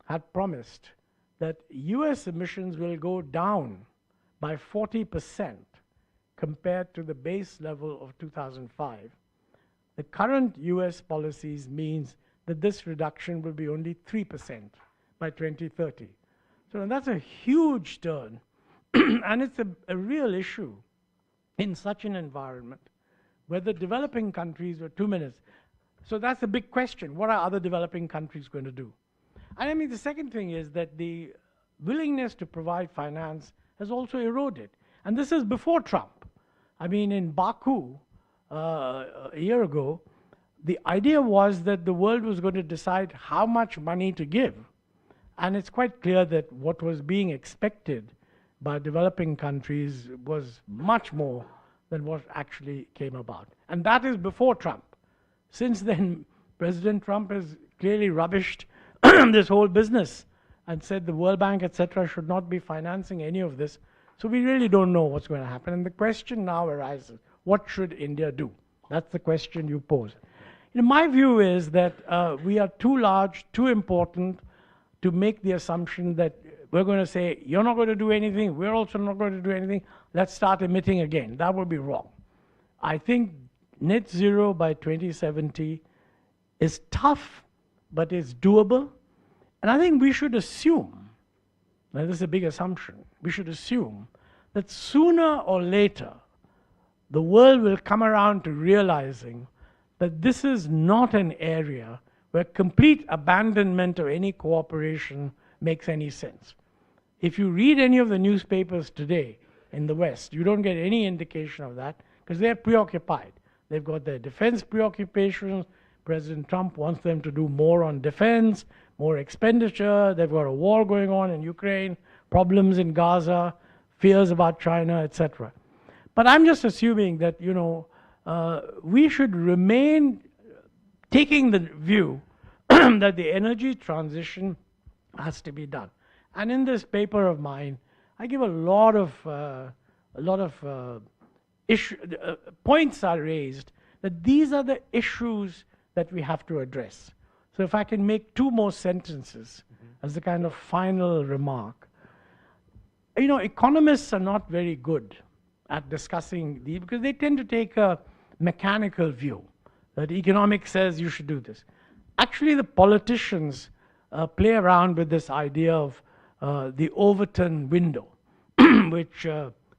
had promised that US emissions will go down by 40% compared to the base level of 2005, the current US policies means that this reduction will be only 3% by 2030. So that's a huge turn, and it's a real issue in such an environment where the developing countries were 2 minutes. So that's a big question. What are other developing countries going to do? And I mean, the second thing is that the willingness to provide finance has also eroded. And this is before Trump. I mean, in Baku a year ago, the idea was that the world was going to decide how much money to give. And it's quite clear that what was being expected by developing countries was much more than what actually came about. And that is before Trump. Since then, President Trump has clearly rubbished this whole business and said the World Bank, etc., should not be financing any of this. So we really don't know what's going to happen. And the question now arises, what should India do? That's the question you pose. My view is that we are too large, too important to make the assumption that we're going to say, you're not going to do anything, we're also not going to do anything, let's start emitting again. That would be wrong. I think net zero by 2070 is tough, but it's doable. And I think we should assume, now this is a big assumption, we should assume that sooner or later, the world will come around to realizing that this is not an area where complete abandonment of any cooperation makes any sense. If you read any of the newspapers today in the West, you don't get any indication of that because they're preoccupied. They've got their defense preoccupations. President Trump wants them to do more on defense, more expenditure. They've got a war going on in Ukraine, problems in Gaza, fears about China, etc. But I'm just assuming that, we should remain taking the view that the energy transition has to be done. And in this paper of mine, I give a lot of points are raised that these are the issues that we have to address. So if I can make 2 more sentences as the kind of final remark. Economists are not very good at discussing these because they tend to take a mechanical view that economics says you should do this. Actually, the politicians play around with this idea of the Overton window, which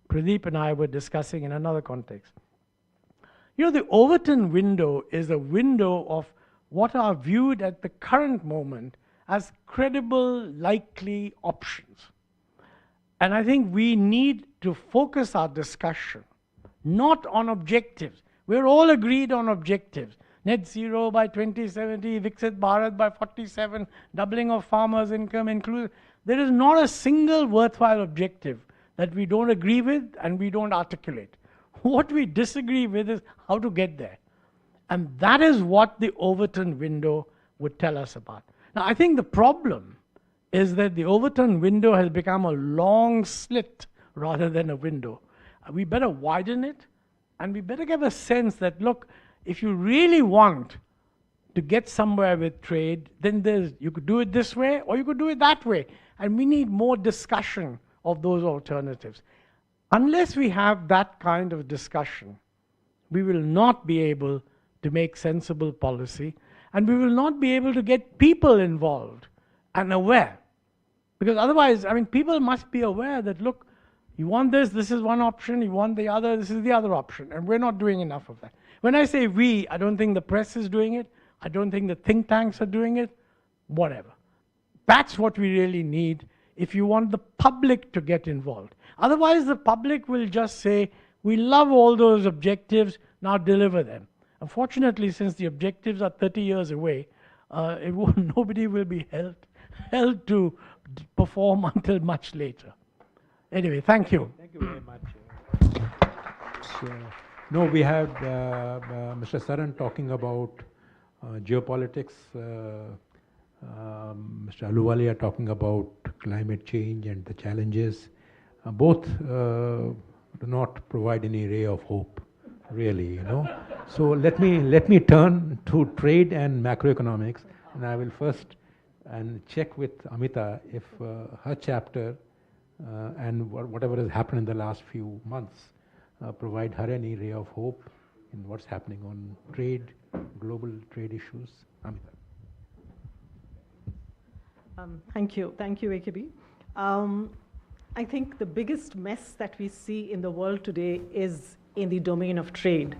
Pradeep and I were discussing in another context. The Overton window is a window of what are viewed at the current moment as credible, likely options. And I think we need to focus our discussion not on objectives. We're all agreed on objectives. Net zero by 2070, Viksit Bharat by 47, doubling of farmers' income included. There is not a single worthwhile objective that we don't agree with and we don't articulate. What we disagree with is how to get there. And that is what the Overton window would tell us about. Now, I think the problem is that the Overton window has become a long slit rather than a window. We better widen it, and we better give a sense that, look, if you really want to get somewhere with trade, then you could do it this way or you could do it that way. And we need more discussion of those alternatives. Unless we have that kind of discussion, we will not be able to make sensible policy, and we will not be able to get people involved and aware. Because otherwise, I mean, people must be aware that, look, you want this is one option, you want the other, this is the other option, and we're not doing enough of that. When I say we, I don't think the press is doing it, I don't think the think tanks are doing it, whatever. That's what we really need if you want the public to get involved. Otherwise, the public will just say, we love all those objectives, now deliver them. Unfortunately, since the objectives are 30 years away, nobody will be held to perform until much later. Anyway, thank you. Thank you very much. No, we had Mr. Saran talking about geopolitics, Mr. Ahluwalia talking about climate change and the challenges. Both do not provide any ray of hope, really, So let me turn to trade and macroeconomics, and I will first check with Amita if her chapter and whatever has happened in the last few months provide her any ray of hope in what's happening on trade, global trade issues. Amita. Thank you, AKB. I think the biggest mess that we see in the world today is in the domain of trade.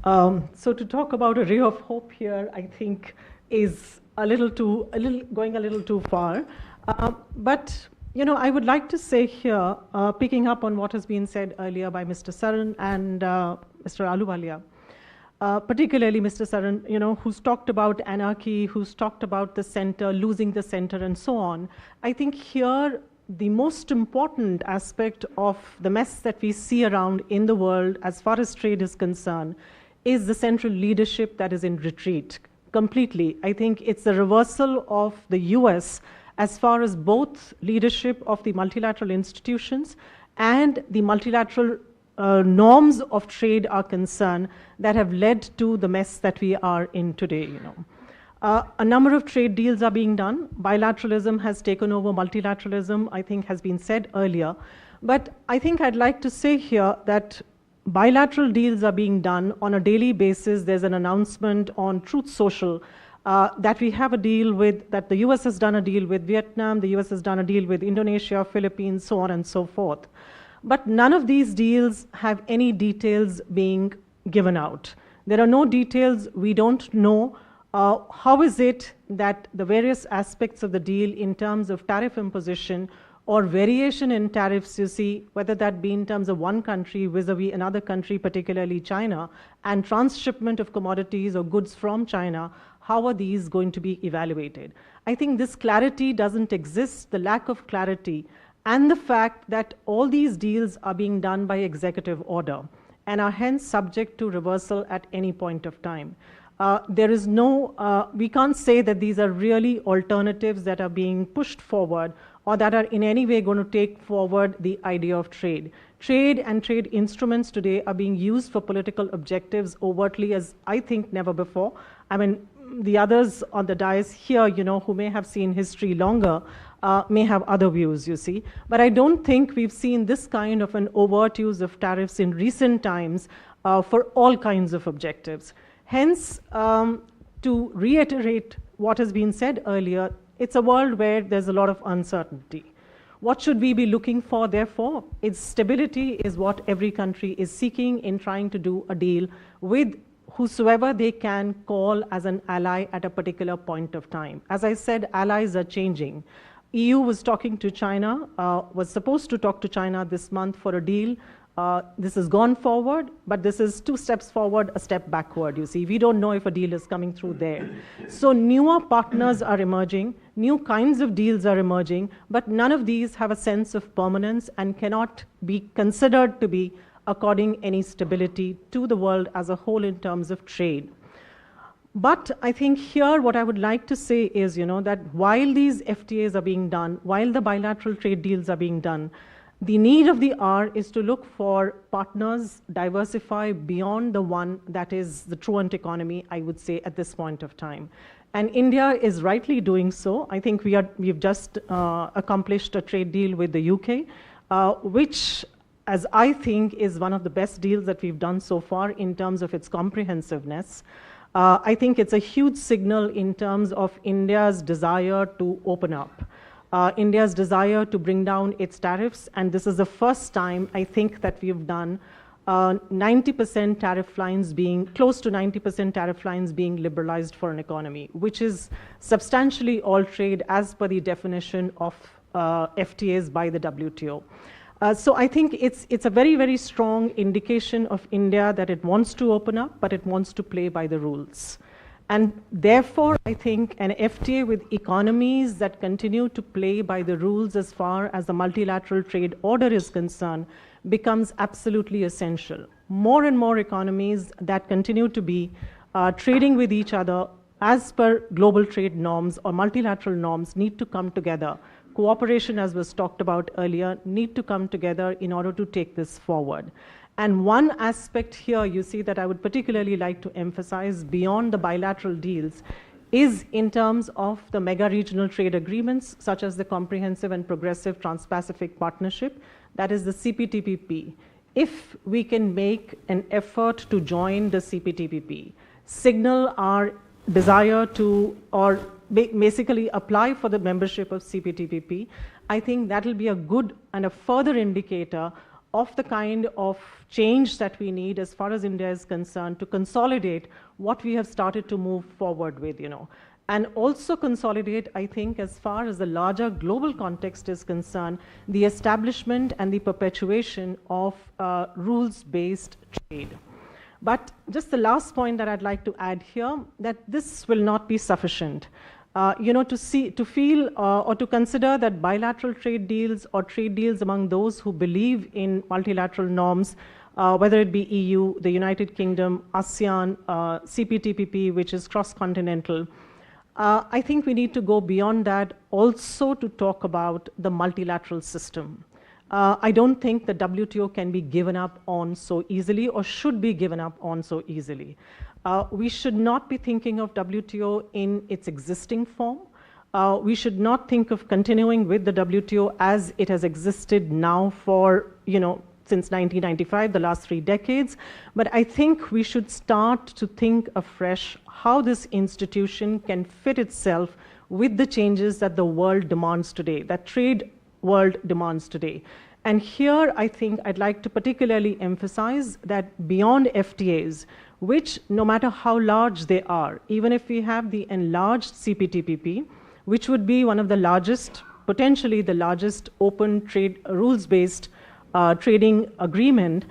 So to talk about a ray of hope here, I think is going a little too far. But I would like to say here, picking up on what has been said earlier by Mr. Saran and Mr. Ahluwalia, particularly Mr. Saran, who's talked about anarchy, who's talked about the center, losing the center, and so on. I think here the most important aspect of the mess that we see around in the world as far as trade is concerned is the central leadership that is in retreat completely. I think it's a reversal of the US as far as both leadership of the multilateral institutions and the multilateral norms of trade are concerned that have led to the mess that we are in today. A number of trade deals are being done. Bilateralism has taken over multilateralism, I think has been said earlier. But I think I'd like to say here that bilateral deals are being done on a daily basis. There's an announcement on Truth Social that we have a deal with, that the US has done a deal with Vietnam, the US has done a deal with Indonesia, Philippines, so on and so forth. But none of these deals have any details being given out. There are no details. We don't know how is it that the various aspects of the deal in terms of tariff imposition or variation in tariffs, you see, whether that be in terms of one country vis-a-vis another country, particularly China, and transshipment of commodities or goods from China, how are these going to be evaluated? I think this clarity doesn't exist, the lack of clarity, and the fact that all these deals are being done by executive order and are hence subject to reversal at any point of time. There is no, we can't say that these are really alternatives that are being pushed forward or that are in any way going to take forward the idea of trade. Trade and trade instruments today are being used for political objectives overtly as I think never before. I mean, the others on the dais here, who may have seen history longer, may have other views, you see. But I don't think we've seen this kind of an overt use of tariffs in recent times for all kinds of objectives. Hence, to reiterate what has been said earlier, it's a world where there's a lot of uncertainty. What should we be looking for, therefore? It's stability is what every country is seeking in trying to do a deal with whosoever they can call as an ally at a particular point of time. As I said, allies are changing. EU was talking to China, was supposed to talk to China this month for a deal. This has gone forward, but this is 2 steps forward, a step backward, you see. We don't know if a deal is coming through there. So newer partners are emerging, new kinds of deals are emerging, but none of these have a sense of permanence and cannot be considered to be according any stability to the world as a whole in terms of trade. But I think here what I would like to say is, that while these FTAs are being done, while the bilateral trade deals are being done, the need of the hour is to look for partners, diversify beyond the one that is the truant economy, I would say, at this point of time. And India is rightly doing so. I think we've just accomplished a trade deal with the UK, which, as I think, is one of the best deals that we've done so far in terms of its comprehensiveness. I think it's a huge signal in terms of India's desire to open up, India's desire to bring down its tariffs, and this is the first time I think that we've done 90% tariff lines being, close to 90% tariff lines being liberalized for an economy, which is substantially all trade as per the definition of FTAs by the WTO. So I think it's a very, very strong indication of India that it wants to open up, but it wants to play by the rules. And therefore, I think an FTA with economies that continue to play by the rules as far as the multilateral trade order is concerned becomes absolutely essential. More and more economies that continue to be trading with each other as per global trade norms or multilateral norms need to come together. Cooperation, as was talked about earlier, need to come together in order to take this forward. And one aspect here you see that I would particularly like to emphasize beyond the bilateral deals is in terms of the mega regional trade agreements, such as the Comprehensive and Progressive Trans-Pacific Partnership, that is the CPTPP. If we can make an effort to join the CPTPP, signal our desire to, or basically apply for the membership of CPTPP, I think that will be a good and a further indicator of the kind of change that we need as far as India is concerned to consolidate what we have started to move forward with, and also consolidate, I think, as far as the larger global context is concerned, the establishment and the perpetuation of rules-based trade. But just the last point that I'd like to add here, that this will not be sufficient. To feel or to consider that bilateral trade deals or trade deals among those who believe in multilateral norms, whether it be EU, the United Kingdom, ASEAN, CPTPP, which is cross-continental, I think we need to go beyond that also to talk about the multilateral system. I don't think the WTO can be given up on so easily or should be given up on so easily. We should not be thinking of WTO in its existing form. We should not think of continuing with the WTO as it has existed now for, since 1995, the last 3 decades. But I think we should start to think afresh how this institution can fit itself with the changes that the world demands today, that trade world demands today. And here, I think I'd like to particularly emphasize that beyond FTAs, which no matter how large they are, even if we have the enlarged CPTPP, which would be one of the largest, potentially the largest open trade rules-based trading agreement,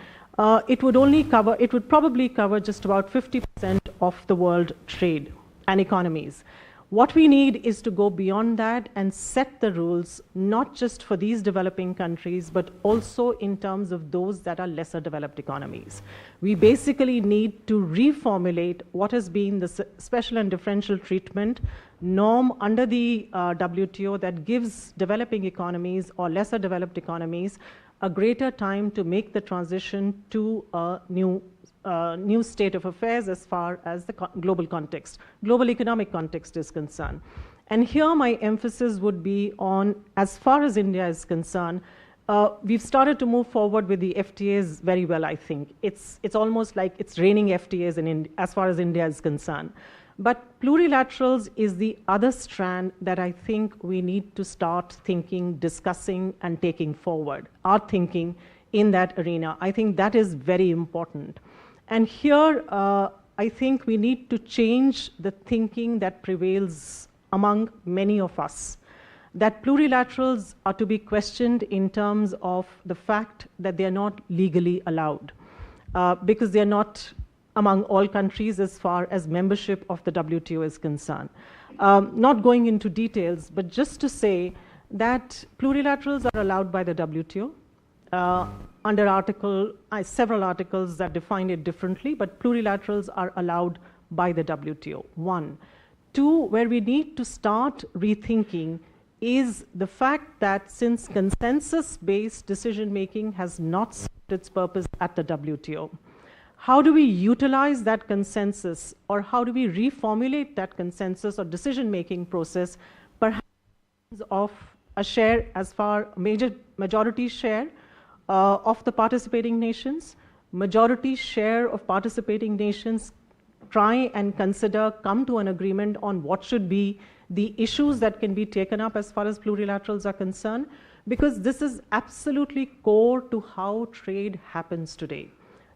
it would probably cover just about 50% of the world trade and economies. What we need is to go beyond that and set the rules, not just for these developing countries, but also in terms of those that are lesser developed economies. We basically need to reformulate what has been the special and differential treatment norm under the WTO that gives developing economies or lesser developed economies a greater time to make the transition to a new state of affairs as far as the global context, global economic context is concerned. And here my emphasis would be on, as far as India is concerned, we've started to move forward with the FTAs very well, I think. It's almost like it's raining FTAs as far as India is concerned. But plurilaterals is the other strand that I think we need to start thinking, discussing, and taking forward, our thinking in that arena. I think that is very important. And here, I think we need to change the thinking that prevails among many of us, that plurilaterals are to be questioned in terms of the fact that they are not legally allowed, because they are not among all countries as far as membership of the WTO is concerned. Not going into details, but just to say that plurilaterals are allowed by the WTO. Under several articles that define it differently, but plurilaterals are allowed by the WTO, 1. 2, where we need to start rethinking is the fact that since consensus-based decision-making has not served its purpose at the WTO, how do we utilize that consensus, or how do we reformulate that consensus or decision-making process, perhaps of a share as far majority share of the participating nations, majority share of participating nations try and consider, come to an agreement on what should be the issues that can be taken up as far as plurilaterals are concerned, because this is absolutely core to how trade happens today.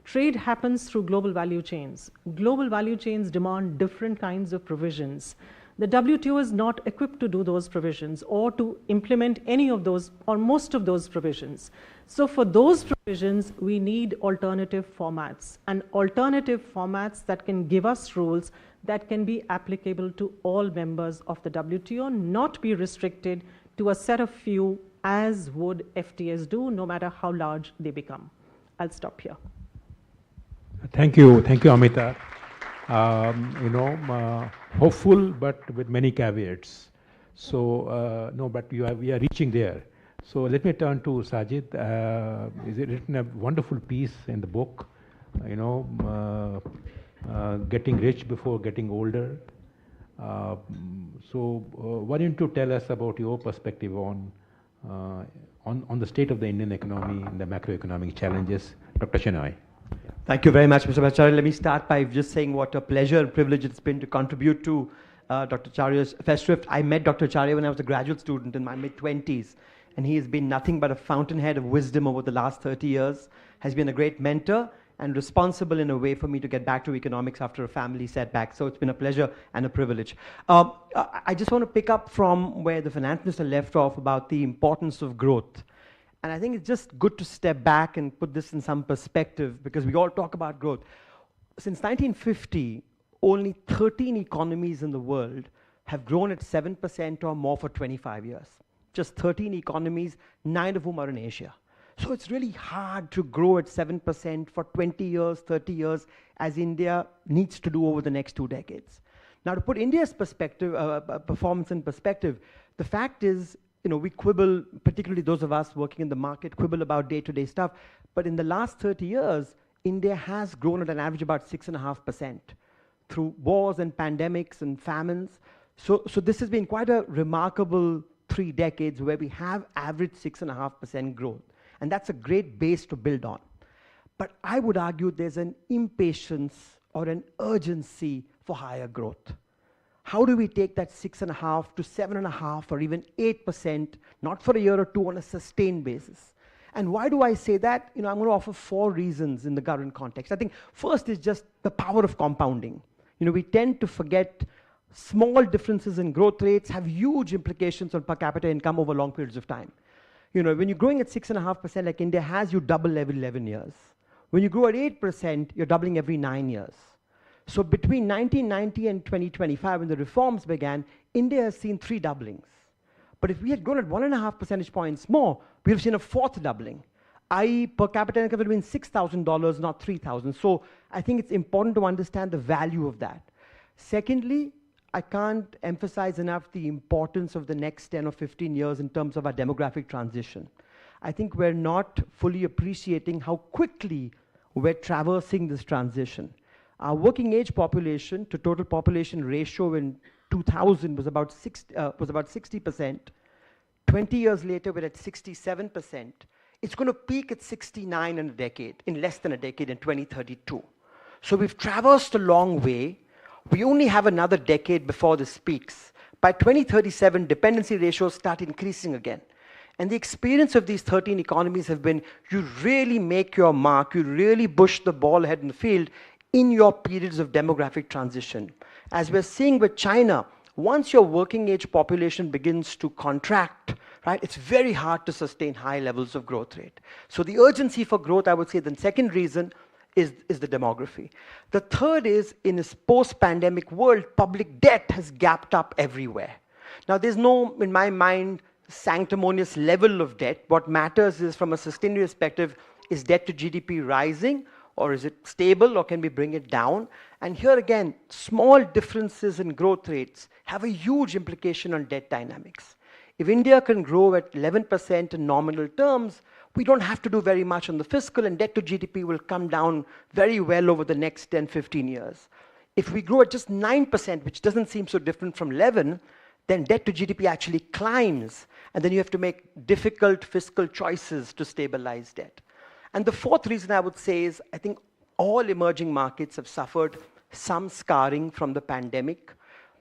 Trade happens through global value chains. Global value chains demand different kinds of provisions. The WTO is not equipped to do those provisions or to implement any of those or most of those provisions. So for those provisions, we need alternative formats, and alternative formats that can give us rules that can be applicable to all members of the WTO, not be restricted to a set of few, as would FTAs do, no matter how large they become. I'll stop here. Thank you, Amita. Hopeful, but with many caveats. So, no, but we are reaching there. So let me turn to Sajjid. He's written a wonderful piece in the book, getting rich before getting older. So why don't you tell us about your perspective on the state of the Indian economy and the macroeconomic challenges, Dr. Chinoy? Thank you very much, Mr. Bhattacharya. Let me start by just saying what a pleasure and privilege it's been to contribute to Dr. Acharya's festschrift. I met Dr. Acharya when I was a graduate student in my mid-20s, and he has been nothing but a fountainhead of wisdom over the last 30 years, has been a great mentor and responsible in a way for me to get back to economics after a family setback. So it's been a pleasure and a privilege. I just want to pick up from where the finance minister left off about the importance of growth. And I think it's just good to step back and put this in some perspective, because we all talk about growth. Since 1950, only 13 economies in the world have grown at 7% or more for 25 years. Just 13 economies, 9 of whom are in Asia. So it's really hard to grow at 7% for 20 years, 30 years, as India needs to do over the next 2 decades. Now, to put India's perspective, performance in perspective, the fact is, we quibble, particularly those of us working in the market, quibble about day-to-day stuff. But in the last 30 years, India has grown at an average about 6.5% through wars and pandemics and famines. So this has been quite a remarkable 3 decades where we have averaged 6.5% growth. And that's a great base to build on. But I would argue there's an impatience or an urgency for higher growth. How do we take that 6.5 to 7.5 or even 8%, not for a year or two, on a sustained basis? And why do I say that? I'm going to offer 4 reasons in the current context. I think first is just the power of compounding. We tend to forget small differences in growth rates have huge implications on per capita income over long periods of time. When you're growing at 6.5% like India has, you double every 11 years. When you grow at 8%, you're doubling every 9 years. So between 1990 and 2025, when the reforms began, India has seen 3 doublings. But if we had grown at 1.5 percentage points more, we would have seen a 4th doubling, i.e. per capita income would have been $6,000, not $3,000. So I think it's important to understand the value of that. Secondly, I can't emphasize enough the importance of the next 10 or 15 years in terms of our demographic transition. I think we're not fully appreciating how quickly we're traversing this transition. Our working age population to total population ratio in 2000 was about 60%. 20 years later, we're at 67%. It's going to peak at 69 in less than a decade, in 2032. So we've traversed a long way. We only have another decade before this peaks. By 2037, dependency ratios start increasing again. And the experience of these 13 economies have been, you really make your mark, you really push the ball ahead in the field in your periods of demographic transition. As we're seeing with China, once your working age population begins to contract, right, it's very hard to sustain high levels of growth rate. So the urgency for growth, I would say, the second reason is the demography. The third is, in this post-pandemic world, public debt has gapped up everywhere. Now, there's no, in my mind, sanctimonious level of debt. What matters is, from a sustained perspective, is debt to GDP rising, or is it stable, or can we bring it down? And here again, small differences in growth rates have a huge implication on debt dynamics. If India can grow at 11% in nominal terms, we don't have to do very much on the fiscal, and debt to GDP will come down very well over the next 10, 15 years. If we grow at just 9%, which doesn't seem so different from 11, then debt to GDP actually climbs, and then you have to make difficult fiscal choices to stabilize debt. And the fourth reason I would say is, I think all emerging markets have suffered some scarring from the pandemic.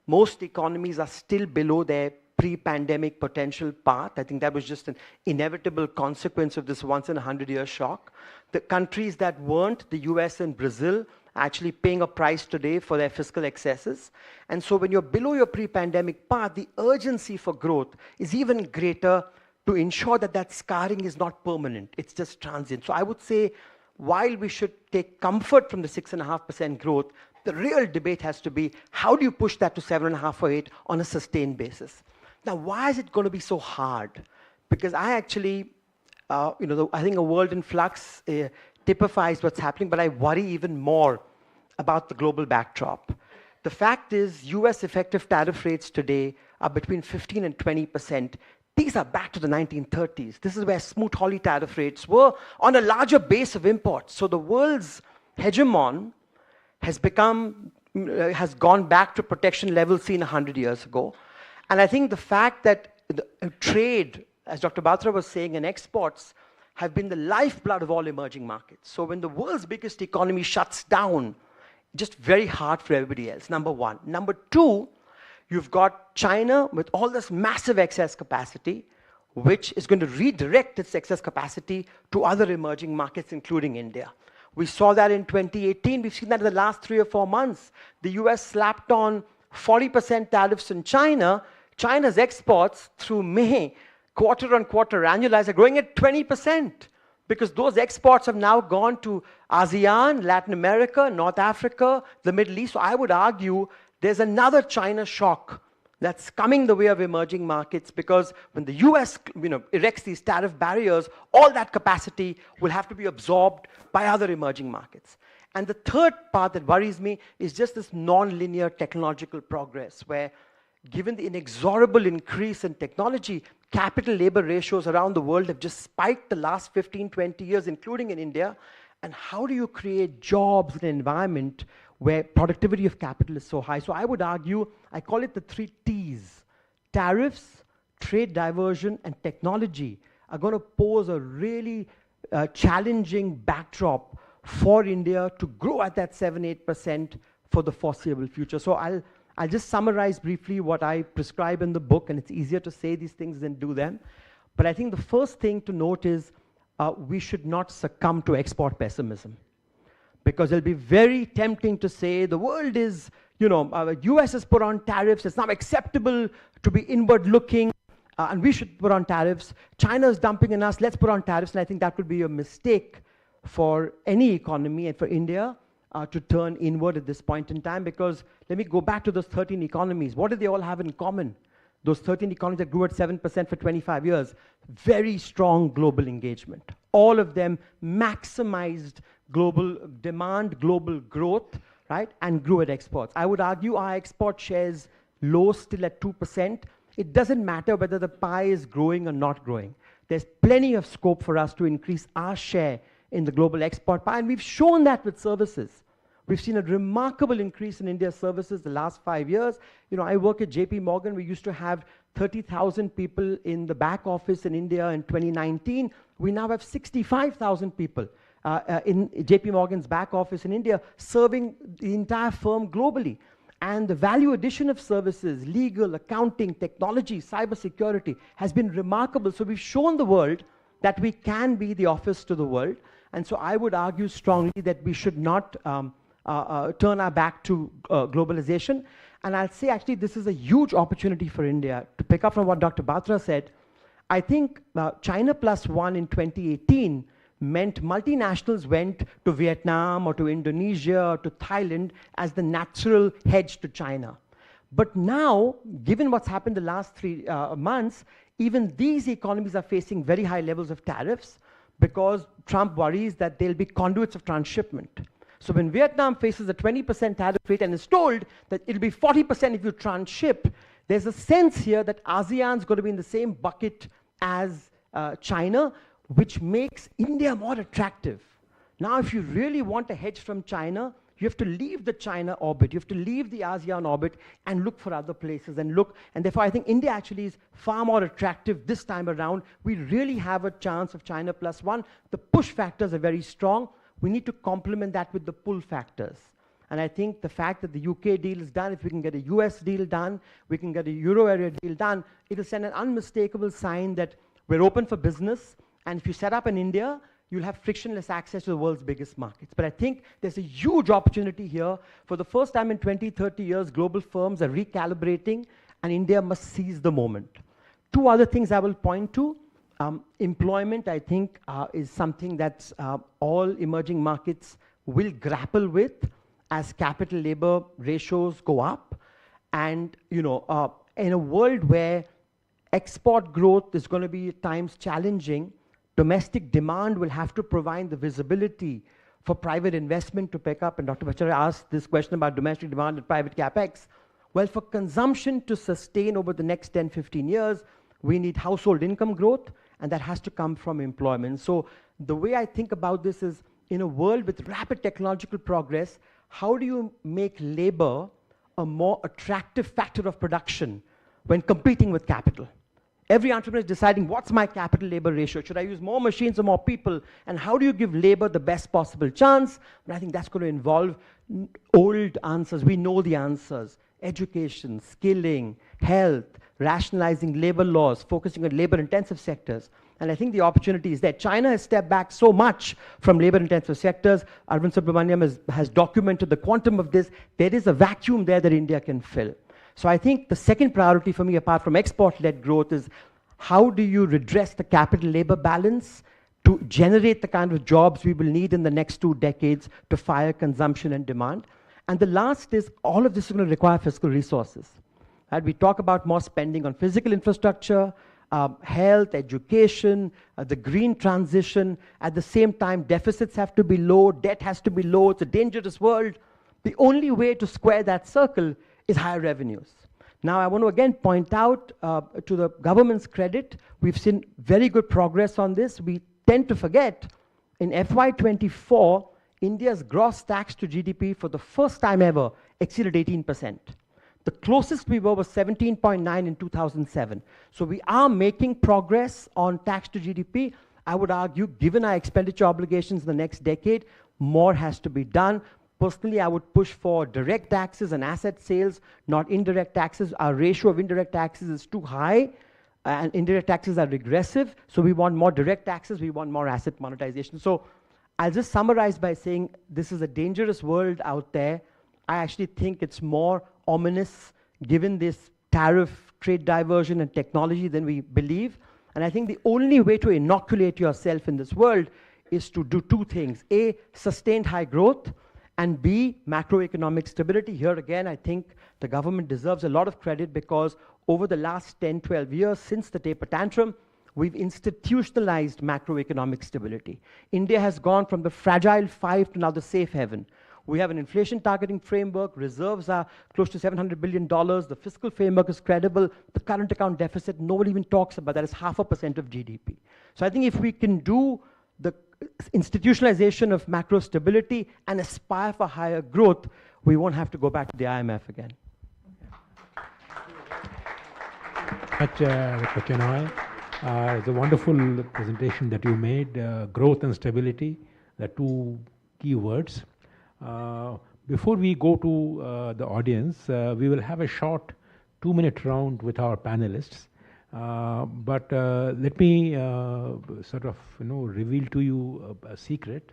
Most economies are still below their pre-pandemic potential path. I think that was just an inevitable consequence of this once-in-a-100-year shock. The countries that weren't, the US and Brazil, are actually paying a price today for their fiscal excesses. And so when you're below your pre-pandemic path, the urgency for growth is even greater to ensure that that scarring is not permanent. It's just transient. So I would say, while we should take comfort from the 6.5% growth, the real debate has to be, how do you push that to 7.5 or 8 on a sustained basis? Now, why is it going to be so hard? Because I actually, I think a world in flux typifies what's happening, but I worry even more about the global backdrop. The fact is, US effective tariff rates today are between 15 and 20%. These are back to the 1930s. This is where Smoot-Hawley tariff rates were on a larger base of imports. So the world's hegemon has gone back to protection levels seen 100 years ago. And I think the fact that the trade, as Dr. Batra was saying, and exports have been the lifeblood of all emerging markets. So when the world's biggest economy shuts down, just very hard for everybody else, number one. Number two, you've got China with all this massive excess capacity, which is going to redirect its excess capacity to other emerging markets, including India. We saw that in 2018. We've seen that in the last 3 or 4 months. The US slapped on 40% tariffs in China. China's exports through May, quarter on quarter annualized, are growing at 20%, because those exports have now gone to ASEAN, Latin America, North Africa, the Middle East. So I would argue there's another China shock that's coming the way of emerging markets, because when the US erects these tariff barriers, all that capacity will have to be absorbed by other emerging markets. And the third part that worries me is just this non-linear technological progress, where given the inexorable increase in technology, capital-labor ratios around the world have just spiked the last 15, 20 years, including in India. And how do you create jobs in an environment where productivity of capital is so high? So I would argue, I call it the 3 T's. Tariffs, trade diversion, and technology are going to pose a really challenging backdrop for India to grow at that 7-8% for the foreseeable future. So I'll just summarize briefly what I prescribe in the book, and it's easier to say these things than do them. But I think the first thing to note is we should not succumb to export pessimism, because it'll be very tempting to say the world is, US has put on tariffs, it's now acceptable to be inward looking, and we should put on tariffs. China is dumping on us, let's put on tariffs. And I think that would be a mistake for any economy and for India to turn inward at this point in time, because let me go back to those 13 economies. What do they all have in common? Those 13 economies that grew at 7% for 25 years, very strong global engagement. All of them maximized global demand, global growth, right, and grew at exports. I would argue our export shares low, still at 2%. It doesn't matter whether the pie is growing or not growing. There's plenty of scope for us to increase our share in the global export pie, and we've shown that with services. We've seen a remarkable increase in India's services the last 5 years. I work at JP Morgan. We used to have 30,000 people in the back office in India in 2019. We now have 65,000 people in JP Morgan's back office in India, serving the entire firm globally. And the value addition of services, legal, accounting, technology, cybersecurity, has been remarkable. So we've shown the world that we can be the office to the world. And so I would argue strongly that we should not turn our back to globalization. And I'll say, actually, this is a huge opportunity for India. To pick up from what Dr. Batra said, I think China +1 in 2018 meant multinationals went to Vietnam or to Indonesia or to Thailand as the natural hedge to China. But now, given what's happened the last 3 months, even these economies are facing very high levels of tariffs, because Trump worries that there'll be conduits of transshipment. So when Vietnam faces a 20% tariff rate and is told that it'll be 40% if you transship, there's a sense here that ASEAN's going to be in the same bucket as China, which makes India more attractive. Now, if you really want a hedge from China, you have to leave the China orbit, you have to leave the ASEAN orbit and look for other places and therefore I think India actually is far more attractive this time around. We really have a chance of China +1. The push factors are very strong. We need to complement that with the pull factors. And I think the fact that the UK deal is done, if we can get a US deal done, we can get a Euro area deal done, it'll send an unmistakable sign that we're open for business. And if you set up in India, you'll have frictionless access to the world's biggest markets. But I think there's a huge opportunity here. For the first time in 20, 30 years, global firms are recalibrating, and India must seize the moment. Two other things I will point to. Employment, I think, is something that all emerging markets will grapple with as capital-labor ratios go up. And in a world where export growth is going to be at times challenging, domestic demand will have to provide the visibility for private investment to pick up. And Dr. Bhattacharya asked this question about domestic demand and private capex. Well, for consumption to sustain over the next 10, 15 years, we need household income growth, and that has to come from employment. So the way I think about this is, in a world with rapid technological progress, how do you make labor a more attractive factor of production when competing with capital? Every entrepreneur is deciding, what's my capital-labor ratio? Should I use more machines or more people? And how do you give labor the best possible chance? And I think that's going to involve old answers. We know the answers. Education, skilling, health, rationalizing labor laws, focusing on labor-intensive sectors. And I think the opportunity is there. China has stepped back so much from labor-intensive sectors. Arvind Subramaniam has documented the quantum of this. There is a vacuum there that India can fill. So I think the second priority for me, apart from export-led growth, is how do you redress the capital-labor balance to generate the kind of jobs we will need in the next 2 decades to fire consumption and demand. And the last is, all of this is going to require fiscal resources. Right? We talk about more spending on physical infrastructure, health, education, the green transition. At the same time, deficits have to be low, debt has to be low. It's a dangerous world. The only way to square that circle is higher revenues. Now, I want to again point out, to the government's credit, we've seen very good progress on this. We tend to forget, in FY24, India's gross tax to GDP for the first time ever exceeded 18%. The closest we were was 17.9 in 2007. So we are making progress on tax to GDP. I would argue, given our expenditure obligations in the next decade, more has to be done. Personally, I would push for direct taxes and asset sales, not indirect taxes. Our ratio of indirect taxes is too high, and indirect taxes are regressive. So we want more direct taxes, we want more asset monetization. So I'll just summarize by saying this is a dangerous world out there. I actually think it's more ominous given this tariff, trade diversion, and technology than we believe. And I think the only way to inoculate yourself in this world is to do 2 things. A, sustained high growth, and B, macroeconomic stability. Here again, I think the government deserves a lot of credit because over the last 10, 12 years, since the taper tantrum, we've institutionalized macroeconomic stability. India has gone from the fragile 5 to now the safe haven. We have an inflation targeting framework, reserves are close to $700 billion, the fiscal framework is credible, the current account deficit, nobody even talks about that, is 0.5% of GDP. So I think if we can do the institutionalization of macro stability and aspire for higher growth, we won't have to go back to the IMF again. Dr. Chinoy. It's a wonderful presentation that you made. Growth and stability, the 2 key words. Before we go to the audience, we will have a short 2-minute round with our panelists. But let me sort of reveal to you a secret.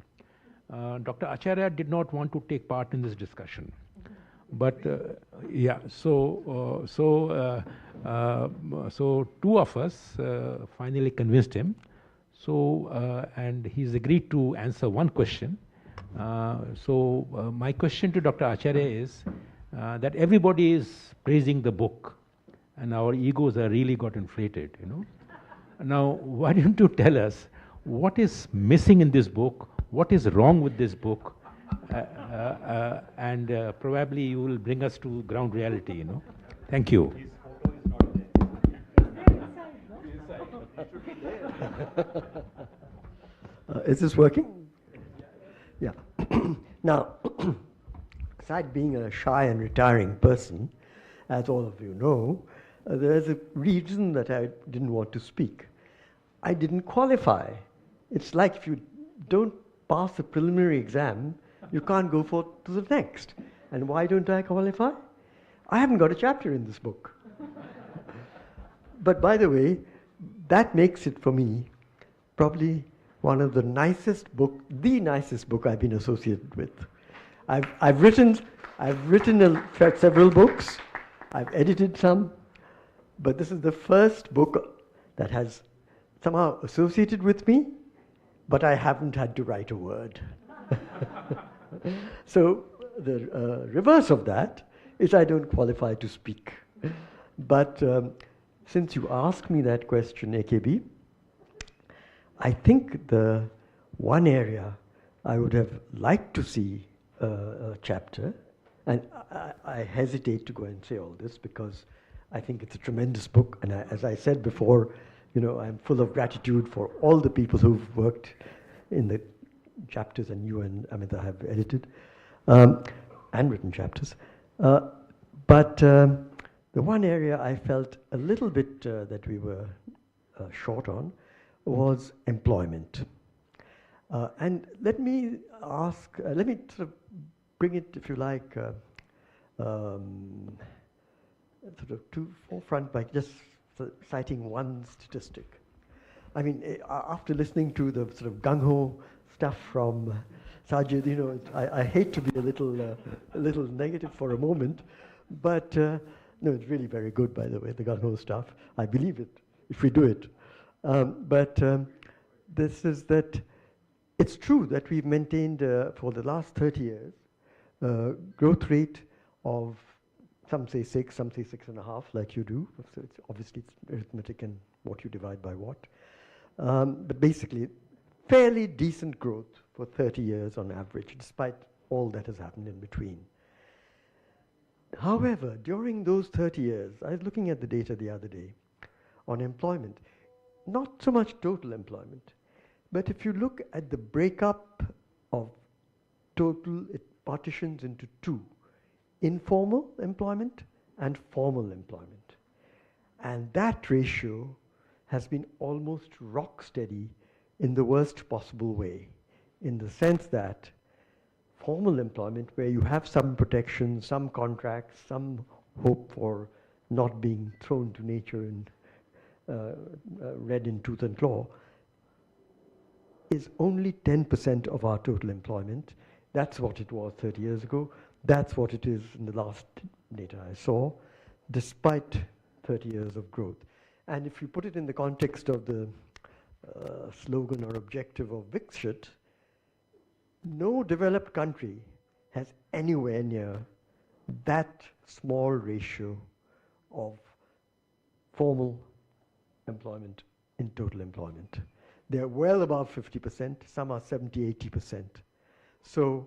Dr. Acharya did not want to take part in this discussion. But yeah, so 2 of us finally convinced him. So and he's agreed to answer 1 question. My question to Dr. Acharya is that everybody is praising the book, and our egos are really got inflated. Now, why don't you tell us what is missing in this book? What is wrong with this book? And probably you will bring us to ground reality, Thank you. His photo is not there. Is this working? Yeah. Now, aside being a shy and retiring person, as all of you know, there's a reason that I didn't want to speak. I didn't qualify. It's like if you don't pass a preliminary exam, You can't go forth to the next. And why don't I qualify? I haven't got a chapter in this book. But by the way, that makes it for me probably one of the nicest book I've been associated with. I've written several books. I've edited some, but this is the first book that has somehow associated with me, but I haven't had to write a word. So the reverse of that is I don't qualify to speak. But since you asked me that question, AKB, I think the one area I would have liked to see a chapter, and I hesitate to go and say all this because I think it's a tremendous book, and as I said before, you know, I'm full of gratitude for all the people who've worked in the chapters, and you and Amita have edited and written chapters. But the one area I felt a little bit that we were short on was employment. And let me sort of bring it, if you like, sort of to forefront by just citing one statistic. I mean, after listening to the sort of gung-ho stuff from Sajjid, you know, I hate to be a little negative for a moment, but no, it's really very good, by the way, the gung-ho stuff. I believe it, if we do it. But this is that it's true that we've maintained for the last 30 years growth rate of, some say 6, some say 6.5, like you do. So it's obviously it's arithmetic and what you divide by what. But basically, fairly decent growth for 30 years on average, despite all that has happened in between. However, during those 30 years, I was looking at the data the other day on employment, not so much total employment, but if you look at the breakup of total, it partitions into two: informal employment and formal employment. And that ratio has been almost rock steady in the worst possible way, in the sense that formal employment, where you have some protection, some contracts, some hope for not being thrown to nature and red in tooth and claw, is only 10% of our total employment. That's what it was 30 years ago. That's what it is in the last data I saw, despite 30 years of growth. And if you put it in the context of the slogan or objective of Viksit, no developed country has anywhere near that small ratio of formal employment in total employment. They're well above 50%, some are 70, 80%. So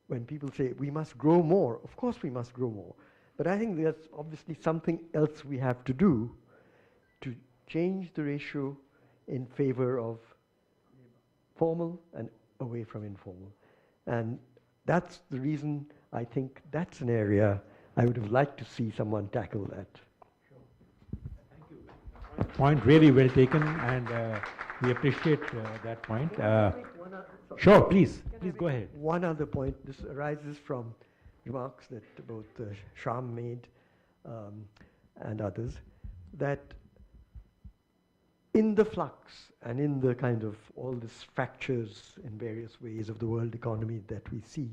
when people say we must grow more, of course we must grow more. But I think there's obviously something else we have to do to change the ratio in favor of formal and away from informal. And that's the reason I think that's an area I would have liked to see someone tackle that. Thank you. Point really well taken, and we appreciate that point. Sure, please go ahead. One other point, this arises from remarks that both Shyam made and others, that in the flux and in the kind of all these fractures in various ways of the world economy that we see,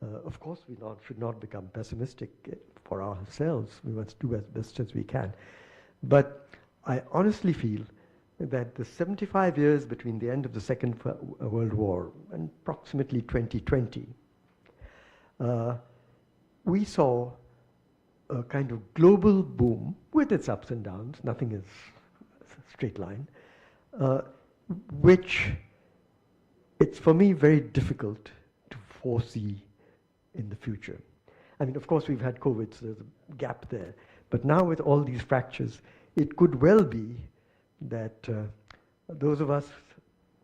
of course we should not become pessimistic for ourselves. We must do as best as we can. But I honestly feel that the 75 years between the end of the Second World War and approximately 2020, we saw a kind of global boom with its ups and downs. Nothing is a straight line, which it's for me very difficult to foresee in the future. I mean, of course, we've had COVID, so there's a gap there. But now with all these fractures, it could well be that those of us,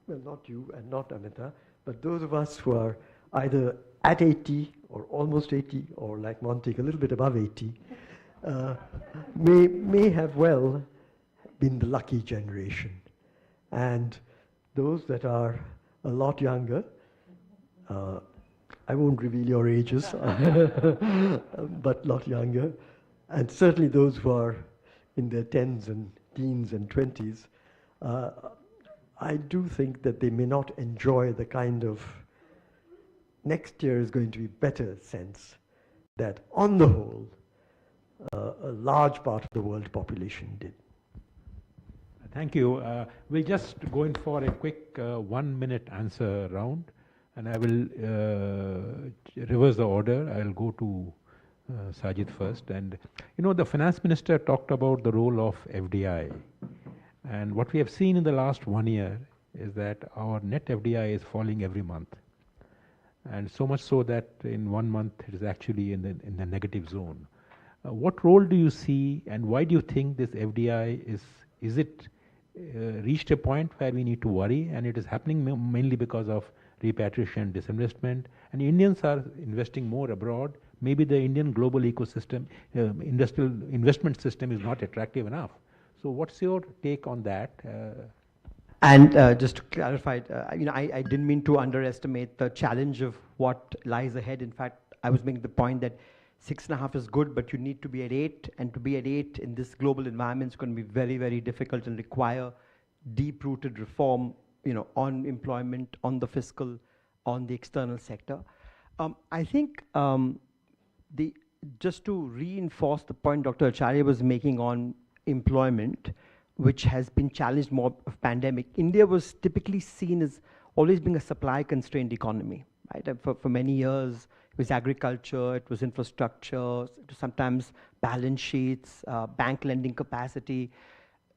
well, not you and not Amita, but those of us who are either at 80 or almost 80, or like Montek, a little bit above 80, may have well been the lucky generation. And those that are a lot younger I won't reveal your ages, but not younger. And certainly those who are in their tens and teens and 20s, I do think that they may not enjoy the kind of next year is going to be better sense that on the whole, a large part of the world population did. Thank you. We'll just go in for a quick 1 minute answer round, and I will reverse the order. I'll go to Sajjid first. And you know, the finance minister talked about the role of FDI. And what we have seen in the last 1 year is that our net FDI is falling every month. And so much so that in 1 month it is actually in the negative zone. What role do you see, and why do you think this FDI is it reached a point where we need to worry, and it is happening mainly because of repatriation, disinvestment, and Indians are investing more abroad? Maybe the Indian global ecosystem, industrial investment system is not attractive enough. So what's your take on that? And just to clarify, I didn't mean to underestimate the challenge of what lies ahead. In fact, I was making the point that 6.5 is good, but you need to be at 8, and to be at 8 in this global environment is going to be very, very difficult and require deep-rooted reform, on employment, on the fiscal, on the external sector. I think just to reinforce the point Dr. Acharya was making on employment, which has been challenged more of pandemic, India was typically seen as always being a supply-constrained economy, right? For many years, it was agriculture, it was infrastructure, it was sometimes balance sheets, bank lending capacity.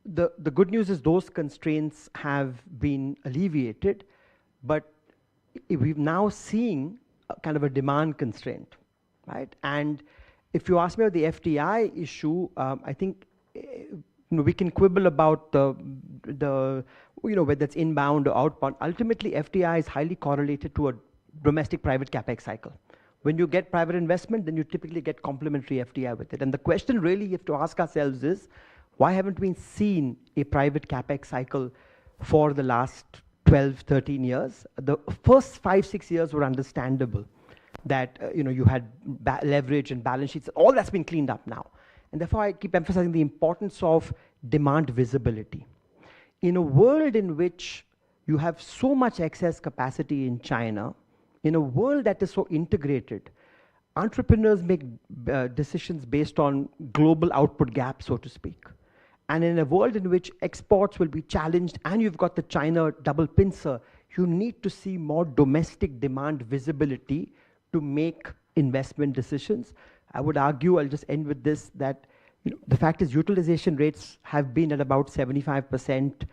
The good news is those constraints have been alleviated, but we've now seeing kind of a demand constraint, right? And if you ask me about the FDI issue, I think we can quibble about the whether it's inbound or outbound. Ultimately, FDI is highly correlated to a domestic private capex cycle. When you get private investment, then you typically get complementary FDI with it. And the question really you have to ask ourselves is, why haven't we seen a private capex cycle for the last 12, 13 years? The first 5, 6 years were understandable, that you had leverage and balance sheets. All that's been cleaned up now. And therefore, I keep emphasizing the importance of demand visibility. In a world in which you have so much excess capacity in China, in a world that is so integrated, entrepreneurs make decisions based on global output gap, so to speak. And in a world in which exports will be challenged and you've got the China double pincer, you need to see more domestic demand visibility to make investment decisions. I would argue, I'll just end with this, that the fact is utilization rates have been at about 75%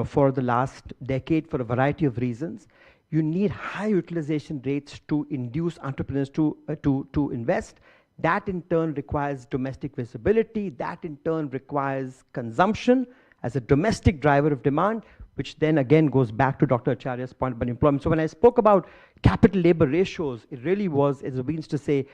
for the last decade for a variety of reasons. You need high utilization rates to induce entrepreneurs to invest. That in turn requires domestic visibility. That in turn requires consumption as a domestic driver of demand, which then again goes back to Dr. Acharya's point about employment. So when I spoke about capital labor ratios, it really was as a means to say,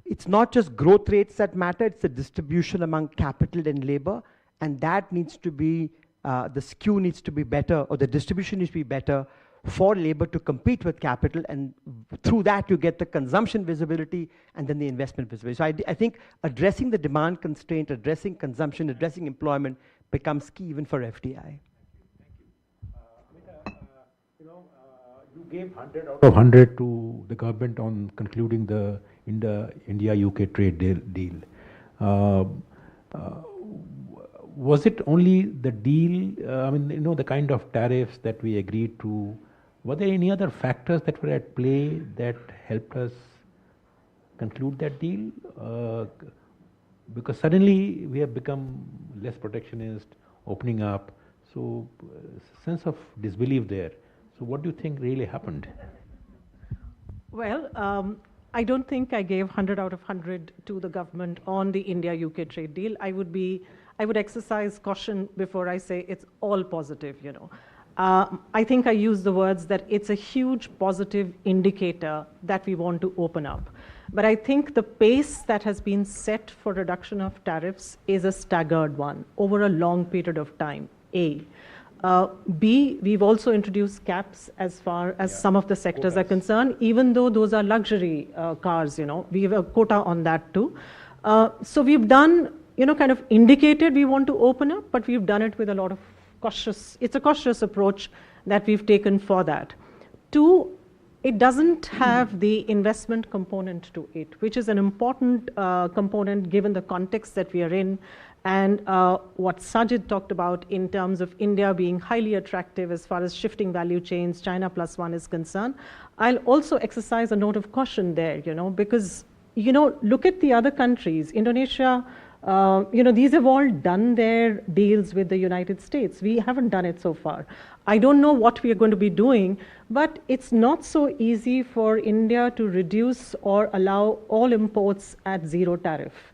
it's not just growth rates that matter, it's the distribution among capital and labor, and that needs to be, the skew needs to be better, or the distribution needs to be better for labor to compete with capital, and through that you get the consumption visibility and then the investment visibility. So I think addressing the demand constraint, addressing consumption, addressing employment becomes key even for FDI. Thank you. Amita, you gave 100 out of 100 to the government on concluding the India-UK trade deal. Was it only the deal, the kind of tariffs that we agreed to? Were there any other factors that were at play that helped us conclude that deal? Because suddenly we have become less protectionist, opening up. So, sense of disbelief there. So what do you think really happened? Well, I don't think I gave 100 out of 100 to the government on the India-UK trade deal. I would exercise caution before I say it's all positive, I think I use the words that it's a huge positive indicator that we want to open up. But I think the pace that has been set for reduction of tariffs is a staggered one over a long period of time, A. B, we've also introduced caps as far as some of the sectors are concerned, even though those are luxury cars, we have a quota on that too. So we've done, kind of indicated we want to open up, but we've done it with a lot of it's a cautious approach that we've taken for that. Two, it doesn't have the investment component to it, which is an important component given the context that we are in, and what Sajjid talked about in terms of India being highly attractive as far as shifting value chains, China plus one is concerned. I'll also exercise a note of caution there, because, look at the other countries. Indonesia, these have all done their deals with the United States. We haven't done it so far. I don't know what we are going to be doing, but it's not so easy for India to reduce or allow all imports at zero tariff.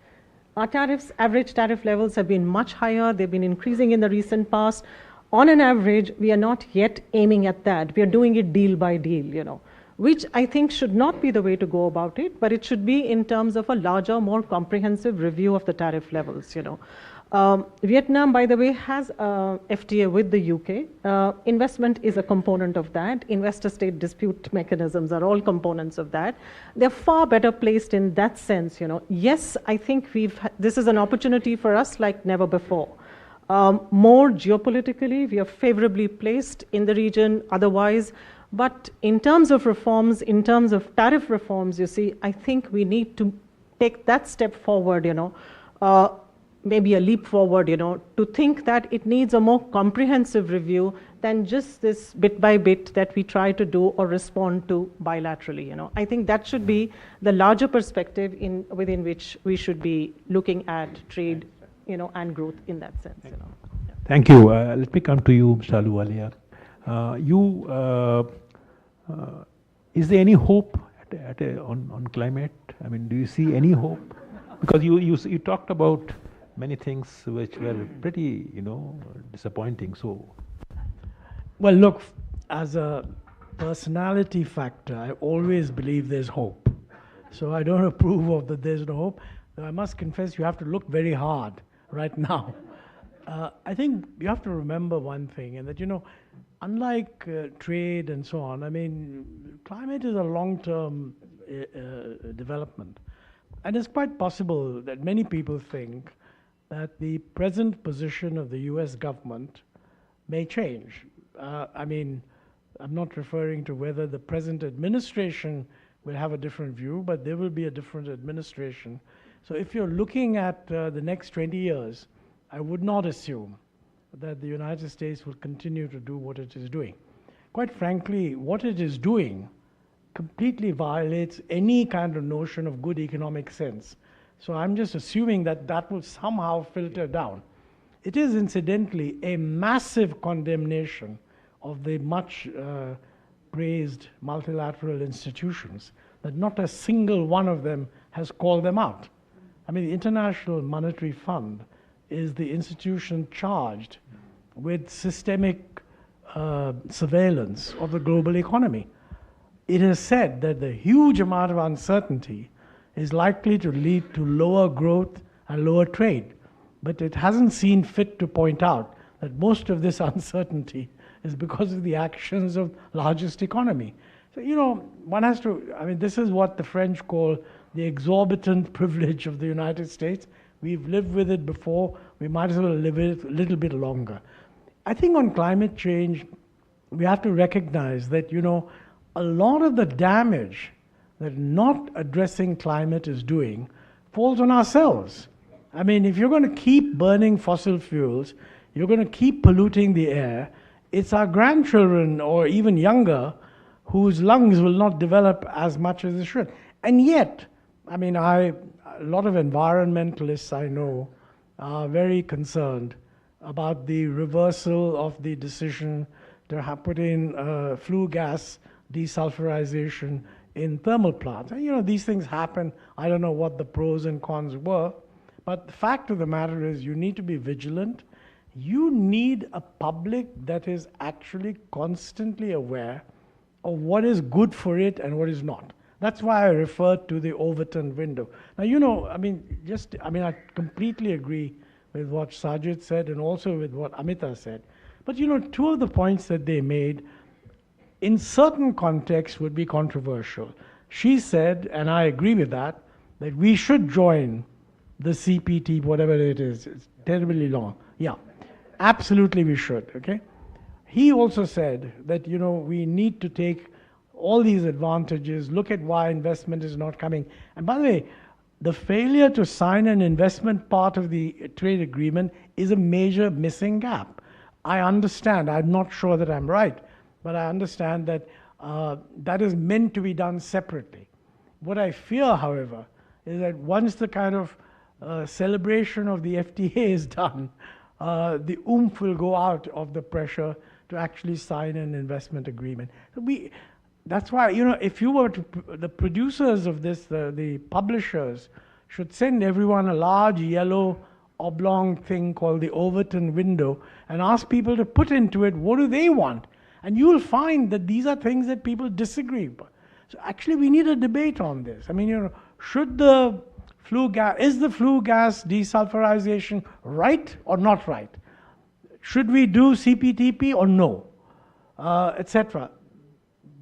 Our tariffs, average tariff levels have been much higher. They've been increasing in the recent past. On an average, we are not yet aiming at that. We are doing it deal by deal, which I think should not be the way to go about it, but it should be in terms of a larger, more comprehensive review of the tariff levels, Vietnam, by the way, has a FTA with the UK. Investment is a component of that. Investor-state dispute mechanisms are all components of that. They're far better placed in that sense, Yes, I think this is an opportunity for us like never before. More geopolitically, we are favorably placed in the region otherwise. But in terms of reforms, in terms of tariff reforms, I think we need to take that step forward, maybe a leap forward, to think that it needs a more comprehensive review than just this bit by bit that we try to do or respond to bilaterally, I think that should be the larger perspective within which we should be looking at trade, and growth in that sense, Thank you. Let me come to you, Mr. Ahluwalia. Is there any hope on climate? I mean, do you see any hope? Because you talked about many things which were pretty, disappointing. So, well, look, as a personality factor, I always believe there's hope. So I don't approve of that there's no hope. Though I must confess, you have to look very hard right now. I think you have to remember one thing, and that, unlike trade and so on, I mean, climate is a long-term development. And it's quite possible that many people think that the present position of the US government may change. I mean, I'm not referring to whether the present administration will have a different view, but there will be a different administration. So if you're looking at the next 20 years, I would not assume that the United States will continue to do what it is doing. Quite frankly, what it is doing completely violates any kind of notion of good economic sense. So I'm just assuming that that will somehow filter down. It is incidentally a massive condemnation of the much praised multilateral institutions, that not a single one of them has called them out. I mean, the International Monetary Fund is the institution charged with systemic surveillance of the global economy. It has said that the huge amount of uncertainty is likely to lead to lower growth and lower trade. But it hasn't seen fit to point out that most of this uncertainty is because of the actions of largest economy. So, one has to, I mean, this is what the French call the exorbitant privilege of the United States. We've lived with it before, we might as well live with it a little bit longer. I think on climate change, we have to recognize that, a lot of the damage that not addressing climate is doing falls on ourselves. I mean, if you're going to keep burning fossil fuels, you're going to keep polluting the air, it's our grandchildren or even younger whose lungs will not develop as much as they should. And yet, I mean, a lot of environmentalists I know are very concerned about the reversal of the decision to put in flue gas desulfurization in thermal plants. And, these things happen. I don't know what the pros and cons were, but the fact of the matter is you need to be vigilant. You need a public that is actually constantly aware of what is good for it and what is not. That's why I referred to the Overton window. Now, I completely agree with what Sajjid said and also with what Amita said. But you know, two of the points that they made in certain contexts would be controversial. She said, and I agree with that we should join the CPT, whatever it is. It's terribly long. Yeah, absolutely we should, okay? He also said that, you know, we need to take all these advantages, look at why investment is not coming. And by the way, the failure to sign an investment part of the trade agreement is a major missing gap. I understand, I'm not sure that I'm right, but I understand that that is meant to be done separately. What I fear, however, is that once the kind of celebration of the FTA is done, the oomph will go out of the pressure to actually sign an investment agreement. That's why, you know, if you were to, the producers of this, the publishers, should send everyone a large yellow oblong thing called the Overton window and ask people to put into it what do they want. And you'll find that these are things that people disagree with. So actually we need a debate on this. I mean, you know, is the flue gas desulfurization right or not right? Should we do CPTP or no? Etc.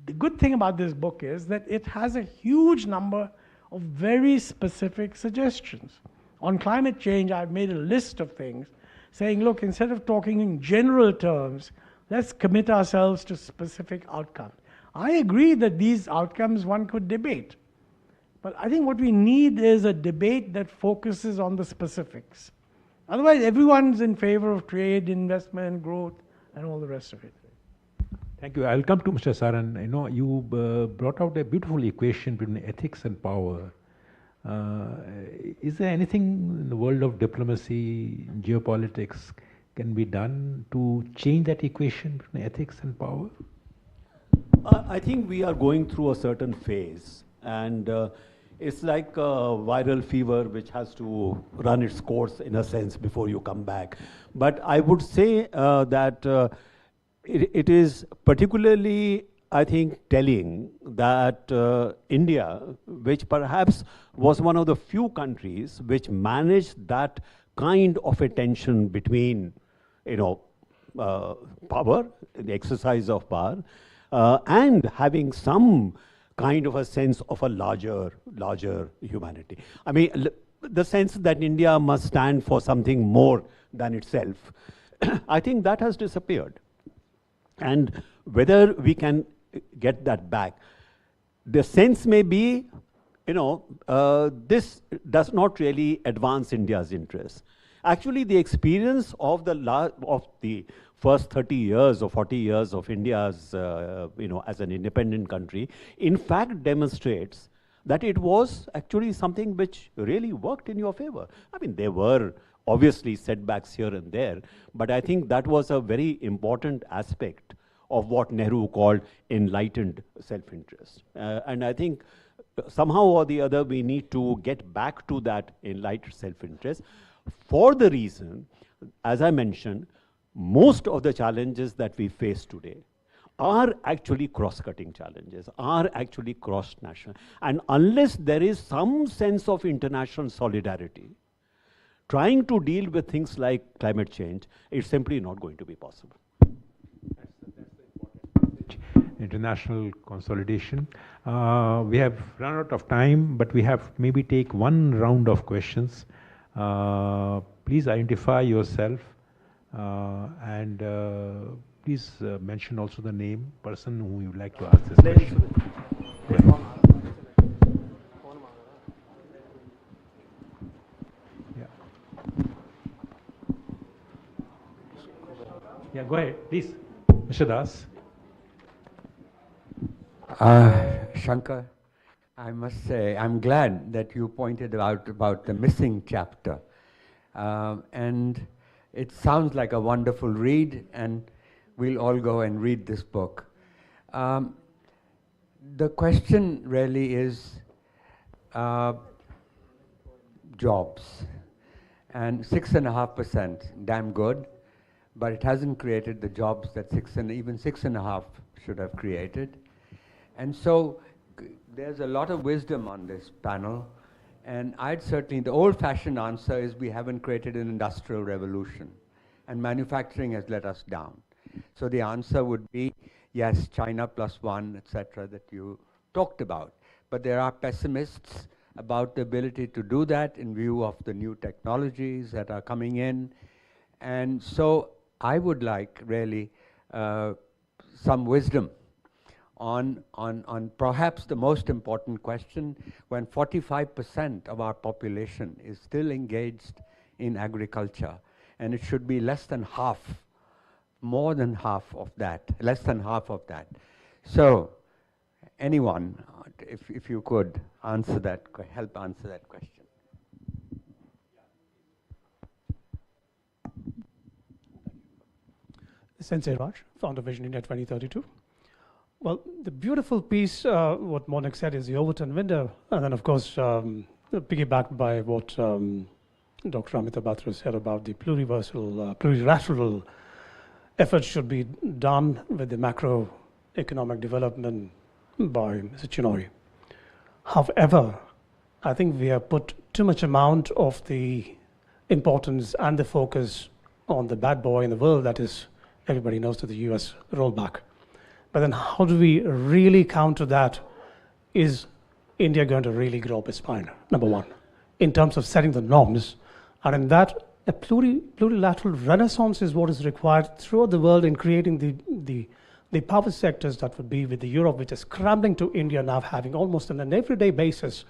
The good thing about this book is that it has a huge number of very specific suggestions. On climate change, I've made a list of things saying, look, instead of talking in general terms, let's commit ourselves to specific outcomes. I agree that these outcomes one could debate. But I think what we need is a debate that focuses on the specifics. Otherwise, everyone's in favor of trade, investment, growth, and all the rest of it. Thank you. I'll come to Mr. Saran. You know, you brought out a beautiful equation between ethics and power. Is there anything in the world of diplomacy, geopolitics, can be done to change that equation between ethics and power? I think we are going through a certain phase, and it's like a viral fever which has to run its course in a sense before you come back. But I would say that it is particularly, I think, telling that India, which perhaps was one of the few countries which managed that kind of a tension between, you know, power, the exercise of power, and having some kind of a sense of a larger humanity. I mean, the sense that India must stand for something more than itself, I think that has disappeared. And whether we can get that back, the sense may be, you know, this does not really advance India's interests. Actually, the experience of the first 30 years or 40 years of India's, you know, as an independent country, in fact demonstrates that it was actually something which really worked in your favor. I mean, there were obviously setbacks here and there, but I think that was a very important aspect of what Nehru called enlightened self-interest. And I think somehow or the other we need to get back to that enlightened self-interest for the reason, as I mentioned, most of the challenges that we face today are actually cross-cutting challenges, are actually cross-national. And unless there is some sense of international solidarity, trying to deal with things like climate change is simply not going to be possible. That's the important message. International consolidation. We have run out of time, but we have maybe take one round of questions. Please identify yourself and please mention also the name, person who you would like to ask this question. Yeah, go ahead, please. Mr. Das. Shankar, I must say, I'm glad that you pointed out about the missing chapter. And it sounds like a wonderful read, and we'll all go and read this book. The question really is jobs. And 6.5%, damn good, but it hasn't created the jobs that even 6.5 should have created. And so there's a lot of wisdom on this panel, and I'd certainly, the old-fashioned answer is we haven't created an industrial revolution, and manufacturing has let us down. So the answer would be yes, China +1, etc., that you talked about. But there are pessimists about the ability to do that in view of the new technologies that are coming in. And so I would like really some wisdom on perhaps the most important question, when 45% of our population is still engaged in agriculture, and it should be less than half, more than half of that, less than half of that. So anyone, if you could answer that, help answer that question. Sensei Raj, founder of Vision India 2032. Well, the beautiful piece, what Montek said, is the Overton window. And then, of course, piggybacked by what Dr. Amita Batra said about the plurilateral efforts should be done with the macroeconomic development by Mr. Chinoy. However, I think we have put too much amount of the importance and the focus on the bad boy in the world, that is, everybody knows, that the US rollback. But then how do we really counter that? Is India going to really grow up its spine, number one, in terms of setting the norms? And in that, a plurilateral renaissance is what is required throughout the world in creating the power sectors that would be with the Europe, which is scrambling to India now, having almost on an everyday basis,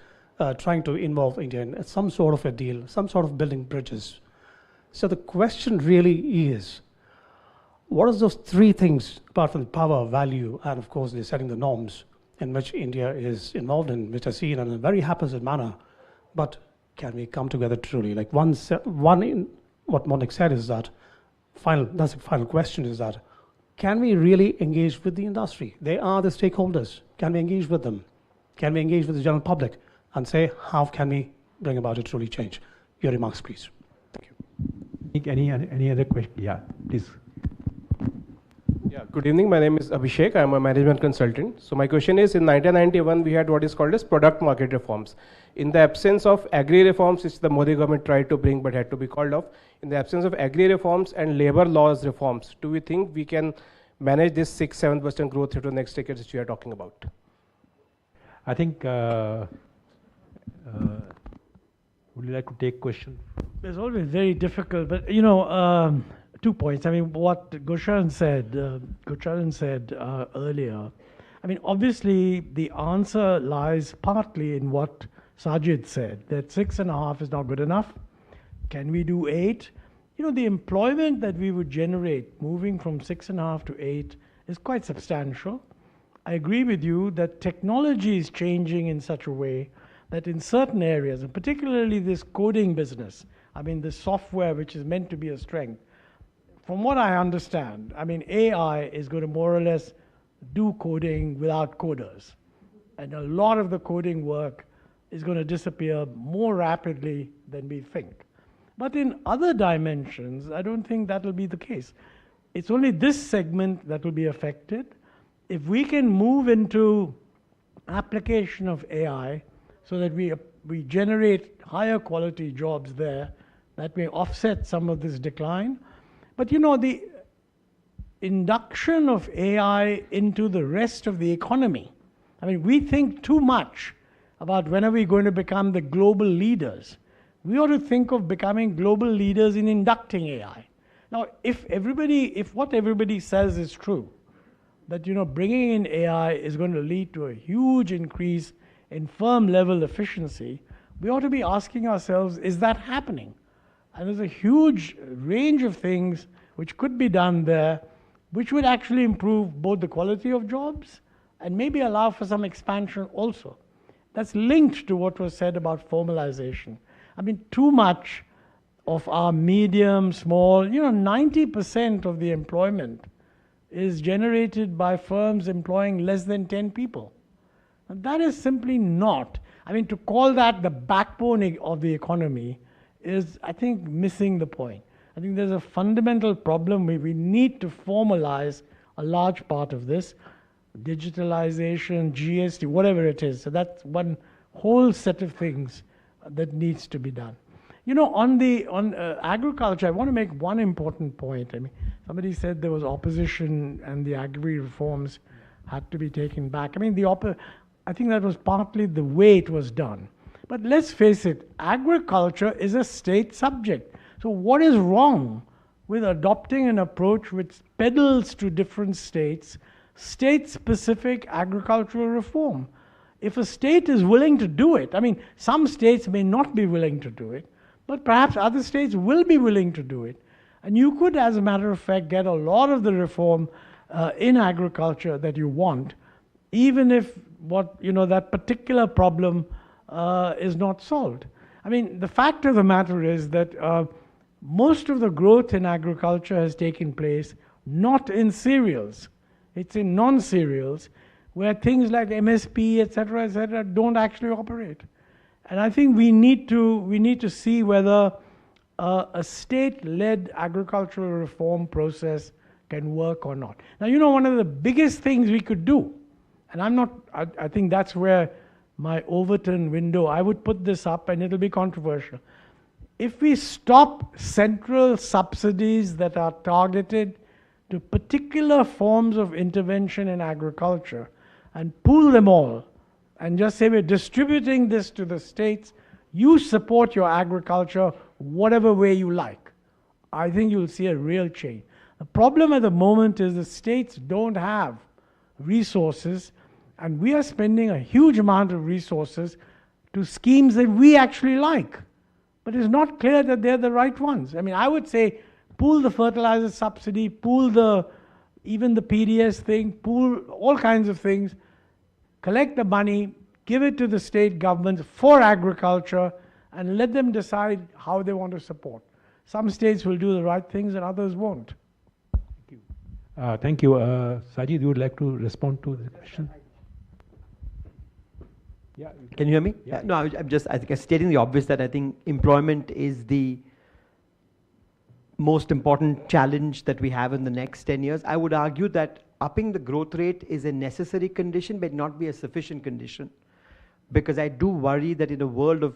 trying to involve India in some sort of a deal, some sort of building bridges. So the question really is, what are those three things, apart from the power, value, and of course, the setting the norms, in which India is involved in, which I see in a very haphazard manner, but can we come together truly? Like one in what Montek said is that, that's the final question, is that, can we really engage with the industry? They are the stakeholders. Can we engage with them? Can we engage with the general public and say, how can we bring about a truly change? Your remarks, please. Thank you. Any other question? Yeah, please. Yeah, good evening. My name is Abhishek. I'm a management consultant. So my question is, in 1991, we had what is called as product market reforms. In the absence of agri reforms, which the Modi government tried to bring but had to be called off, in the absence of agri reforms and labor laws reforms, do we think we can manage this 6-7% growth into the next decade which we are talking about? I think, would you like to take question? It's always very difficult, but 2 points. I mean, what Gosharan said earlier, I mean, obviously the answer lies partly in what Sajjid said, that 6.5 is not good enough. Can we do 8? The employment that we would generate moving from 6.5 to 8 is quite substantial. I agree with you that technology is changing in such a way that in certain areas, and particularly this coding business, I mean, the software which is meant to be a strength, from what I understand, I mean, AI is going to more or less do coding without coders. And a lot of the coding work is going to disappear more rapidly than we think. But in other dimensions, I don't think that will be the case. It's only this segment that will be affected. If we can move into application of AI so that we generate higher quality jobs there, that may offset some of this decline. But the induction of AI into the rest of the economy, I mean, we think too much about when are we going to become the global leaders. We ought to think of becoming global leaders in inducting AI. Now, if what everybody says is true, that bringing in AI is going to lead to a huge increase in firm level efficiency, we ought to be asking ourselves, is that happening? And there's a huge range of things which could be done there, which would actually improve both the quality of jobs and maybe allow for some expansion also. That's linked to what was said about formalization. I mean, too much of our medium, small, 90% of the employment is generated by firms employing less than 10 people. And that is simply not, I mean, to call that the backbone of the economy is, I think, missing the point. I think there's a fundamental problem where we need to formalize a large part of this, digitalization, GST, whatever it is. So that's one whole set of things that needs to be done. You know, on agriculture, I want to make one important point. I mean, somebody said there was opposition and the agri reforms had to be taken back. I mean, I think that was partly the way it was done. But let's face it, agriculture is a state subject. So what is wrong with adopting an approach which peddles to different states, state-specific agricultural reform? If a state is willing to do it, I mean, some states may not be willing to do it, but perhaps other states will be willing to do it. And you could, as a matter of fact, get a lot of the reform in agriculture that you want, even if that particular problem is not solved. I mean, the fact of the matter is that most of the growth in agriculture has taken place not in cereals. It's in non-cereals, where things like MSP, etc., don't actually operate. And I think we need to see whether a state-led agricultural reform process can work or not. Now, one of the biggest things we could do, and I think that's where my Overton window, I would put this up and it'll be controversial. If we stop central subsidies that are targeted to particular forms of intervention in agriculture and pool them all and just say we're distributing this to the states, you support your agriculture whatever way you like, I think you'll see a real change. The problem at the moment is the states don't have resources, and we are spending a huge amount of resources to schemes that we actually like. But it's not clear that they're the right ones. I mean, I would say pool the fertilizer subsidy, pool even the PDS thing, pool all kinds of things, collect the money, give it to the state governments for agriculture, and let them decide how they want to support. Some states will do the right things and others won't. Thank you. Sajjid, you would like to respond to the question? Yeah. Can you hear me? Yeah. No, I think I'm stating the obvious that I think employment is the most important challenge that we have in the next 10 years. I would argue that upping the growth rate is a necessary condition, but not be a sufficient condition. Because I do worry that in a world of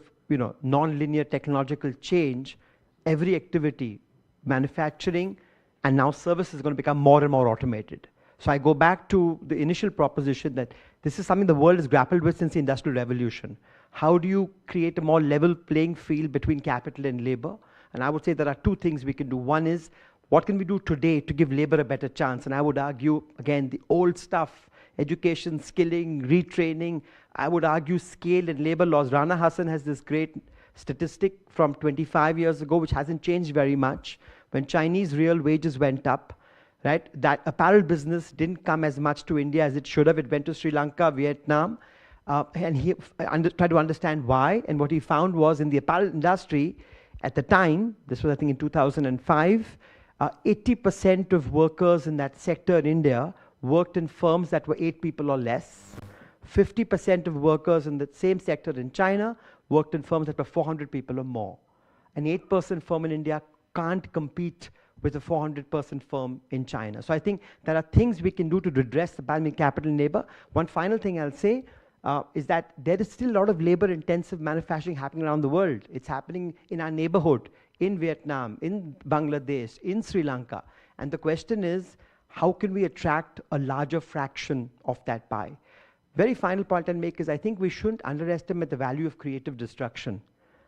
non-linear technological change, every activity, manufacturing, and now service is going to become more and more automated. So I go back to the initial proposition that this is something the world has grappled with since the Industrial Revolution. How do you create a more level playing field between capital and labor? And I would say there are two things we can do. One is, what can we do today to give labor a better chance? And I would argue, again, the old stuff, education, skilling, retraining, I would argue scale and labor laws. Rana Hassan has this great statistic from 25 years ago, which hasn't changed very much. When Chinese real wages went up, right, that apparel business didn't come as much to India as it should have. It went to Sri Lanka, Vietnam, and he tried to understand why. And what he found was in the apparel industry, at the time, this was I think in 2005, 80% of workers in that sector in India worked in firms that were 8 people or less. 50% of workers in the same sector in China worked in firms that were 400 people or more. An 8-person firm in India can't compete with a 400-person firm in China. So I think there are things we can do to redress the balance between capital and labor. One final thing I'll say is that there is still a lot of labor-intensive manufacturing happening around the world. It's happening in our neighborhood, in Vietnam, in Bangladesh, in Sri Lanka. And the question is, how can we attract a larger fraction of that pie? Very final point I'll make is I think we shouldn't underestimate the value of creative destruction.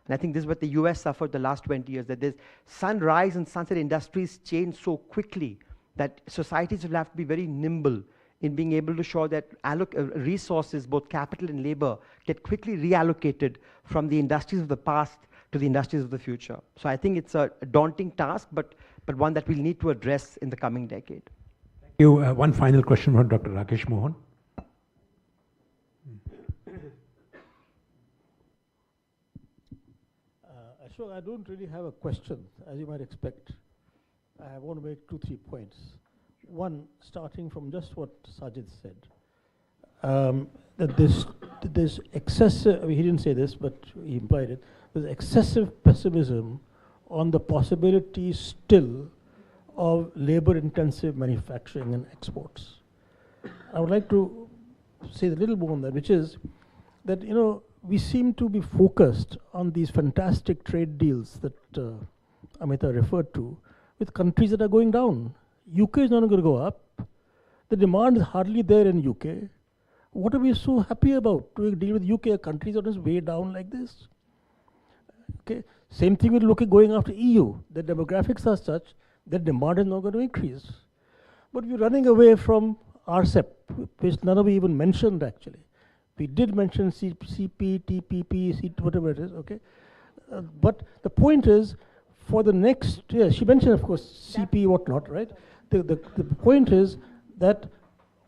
And I think this is what the US suffered the last 20 years, that this sunrise and sunset industries change so quickly that societies will have to be very nimble in being able to show that resources, both capital and labor, get quickly reallocated from the industries of the past to the industries of the future. So I think it's a daunting task, but one that we'll need to address in the coming decade. Thank you. One final question from Dr. Rakesh Mohan. Ashok, I don't really have a question, as you might expect. I want to make 2-3 points. One, starting from just what Sajjid said, that there's excessive, I mean, he didn't say this, but he implied it, there's excessive pessimism on the possibility still of labor-intensive manufacturing and exports. I would like to say a little more on that, which is that, we seem to be focused on these fantastic trade deals that Amita referred to with countries that are going down. UK is not going to go up. The demand is hardly there in UK. What are we so happy about doing a deal with UK, a country that is way down like this? Okay. Same thing with going after EU. The demographics are such that demand is not going to increase. But we're running away from RCEP, which none of you even mentioned actually. We did mention CP, TPP, whatever it is, okay? But the point is, for the next, she mentioned, of course, CP, whatnot, right? The point is that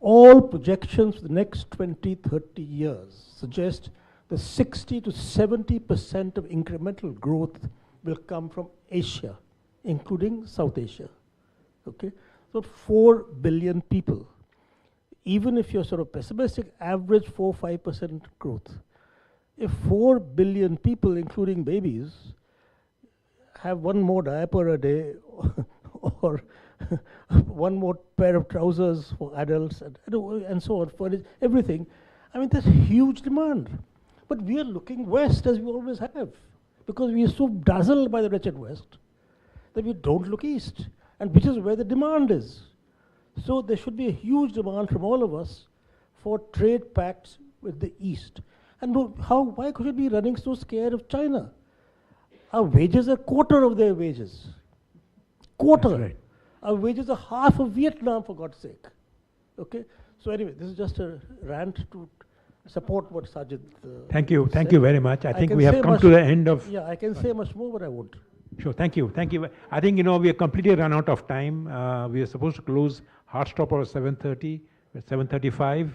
all projections for the next 20, 30 years suggest that 60 to 70% of incremental growth will come from Asia, including South Asia, okay? So 4 billion people. Even if you're sort of pessimistic, average 4-5% growth. If 4 billion people, including babies, have one more diaper a day or one more pair of trousers for adults and so on, for everything, I mean, there's huge demand. But we are looking west as we always have, because we are so dazzled by the wretched west that we don't look east, and which is where the demand is. So there should be a huge demand from all of us for trade pacts with the East. And why could we be running so scared of China? Our wages are quarter of their wages. Quarter. That's right. Our wages are half of Vietnam, for God's sake. Okay? So anyway, this is just a rant to support what Sajjid Thank you. Thank said. you very much. I think can we have say come to the end of... Yeah, I can say much more, but I won't. Sure, thank you. Thank you. I think, we have completely run out of time. We are supposed to close hard stop at 7:30, 7:35.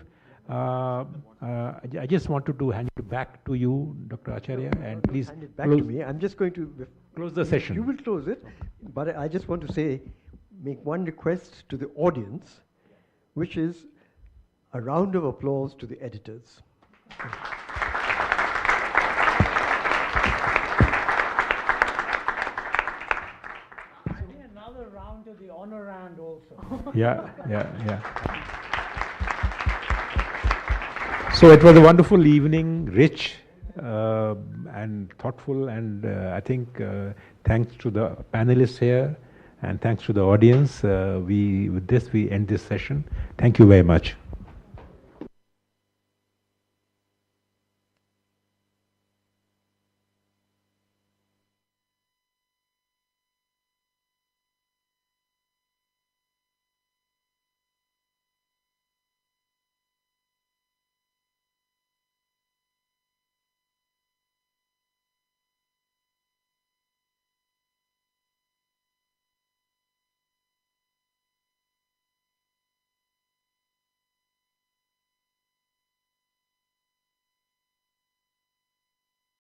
I just wanted to hand it back to you, Dr. Acharya, and please hand it back to me. I'm just going to close the session. You will close it, but I just want to make one request to the audience, which is a round of applause to the editors. Another round of the honor round also. Yeah. So it was a wonderful evening, rich and thoughtful, and I think thanks to the panelists here and thanks to the audience, with this we end this session. Thank you very much.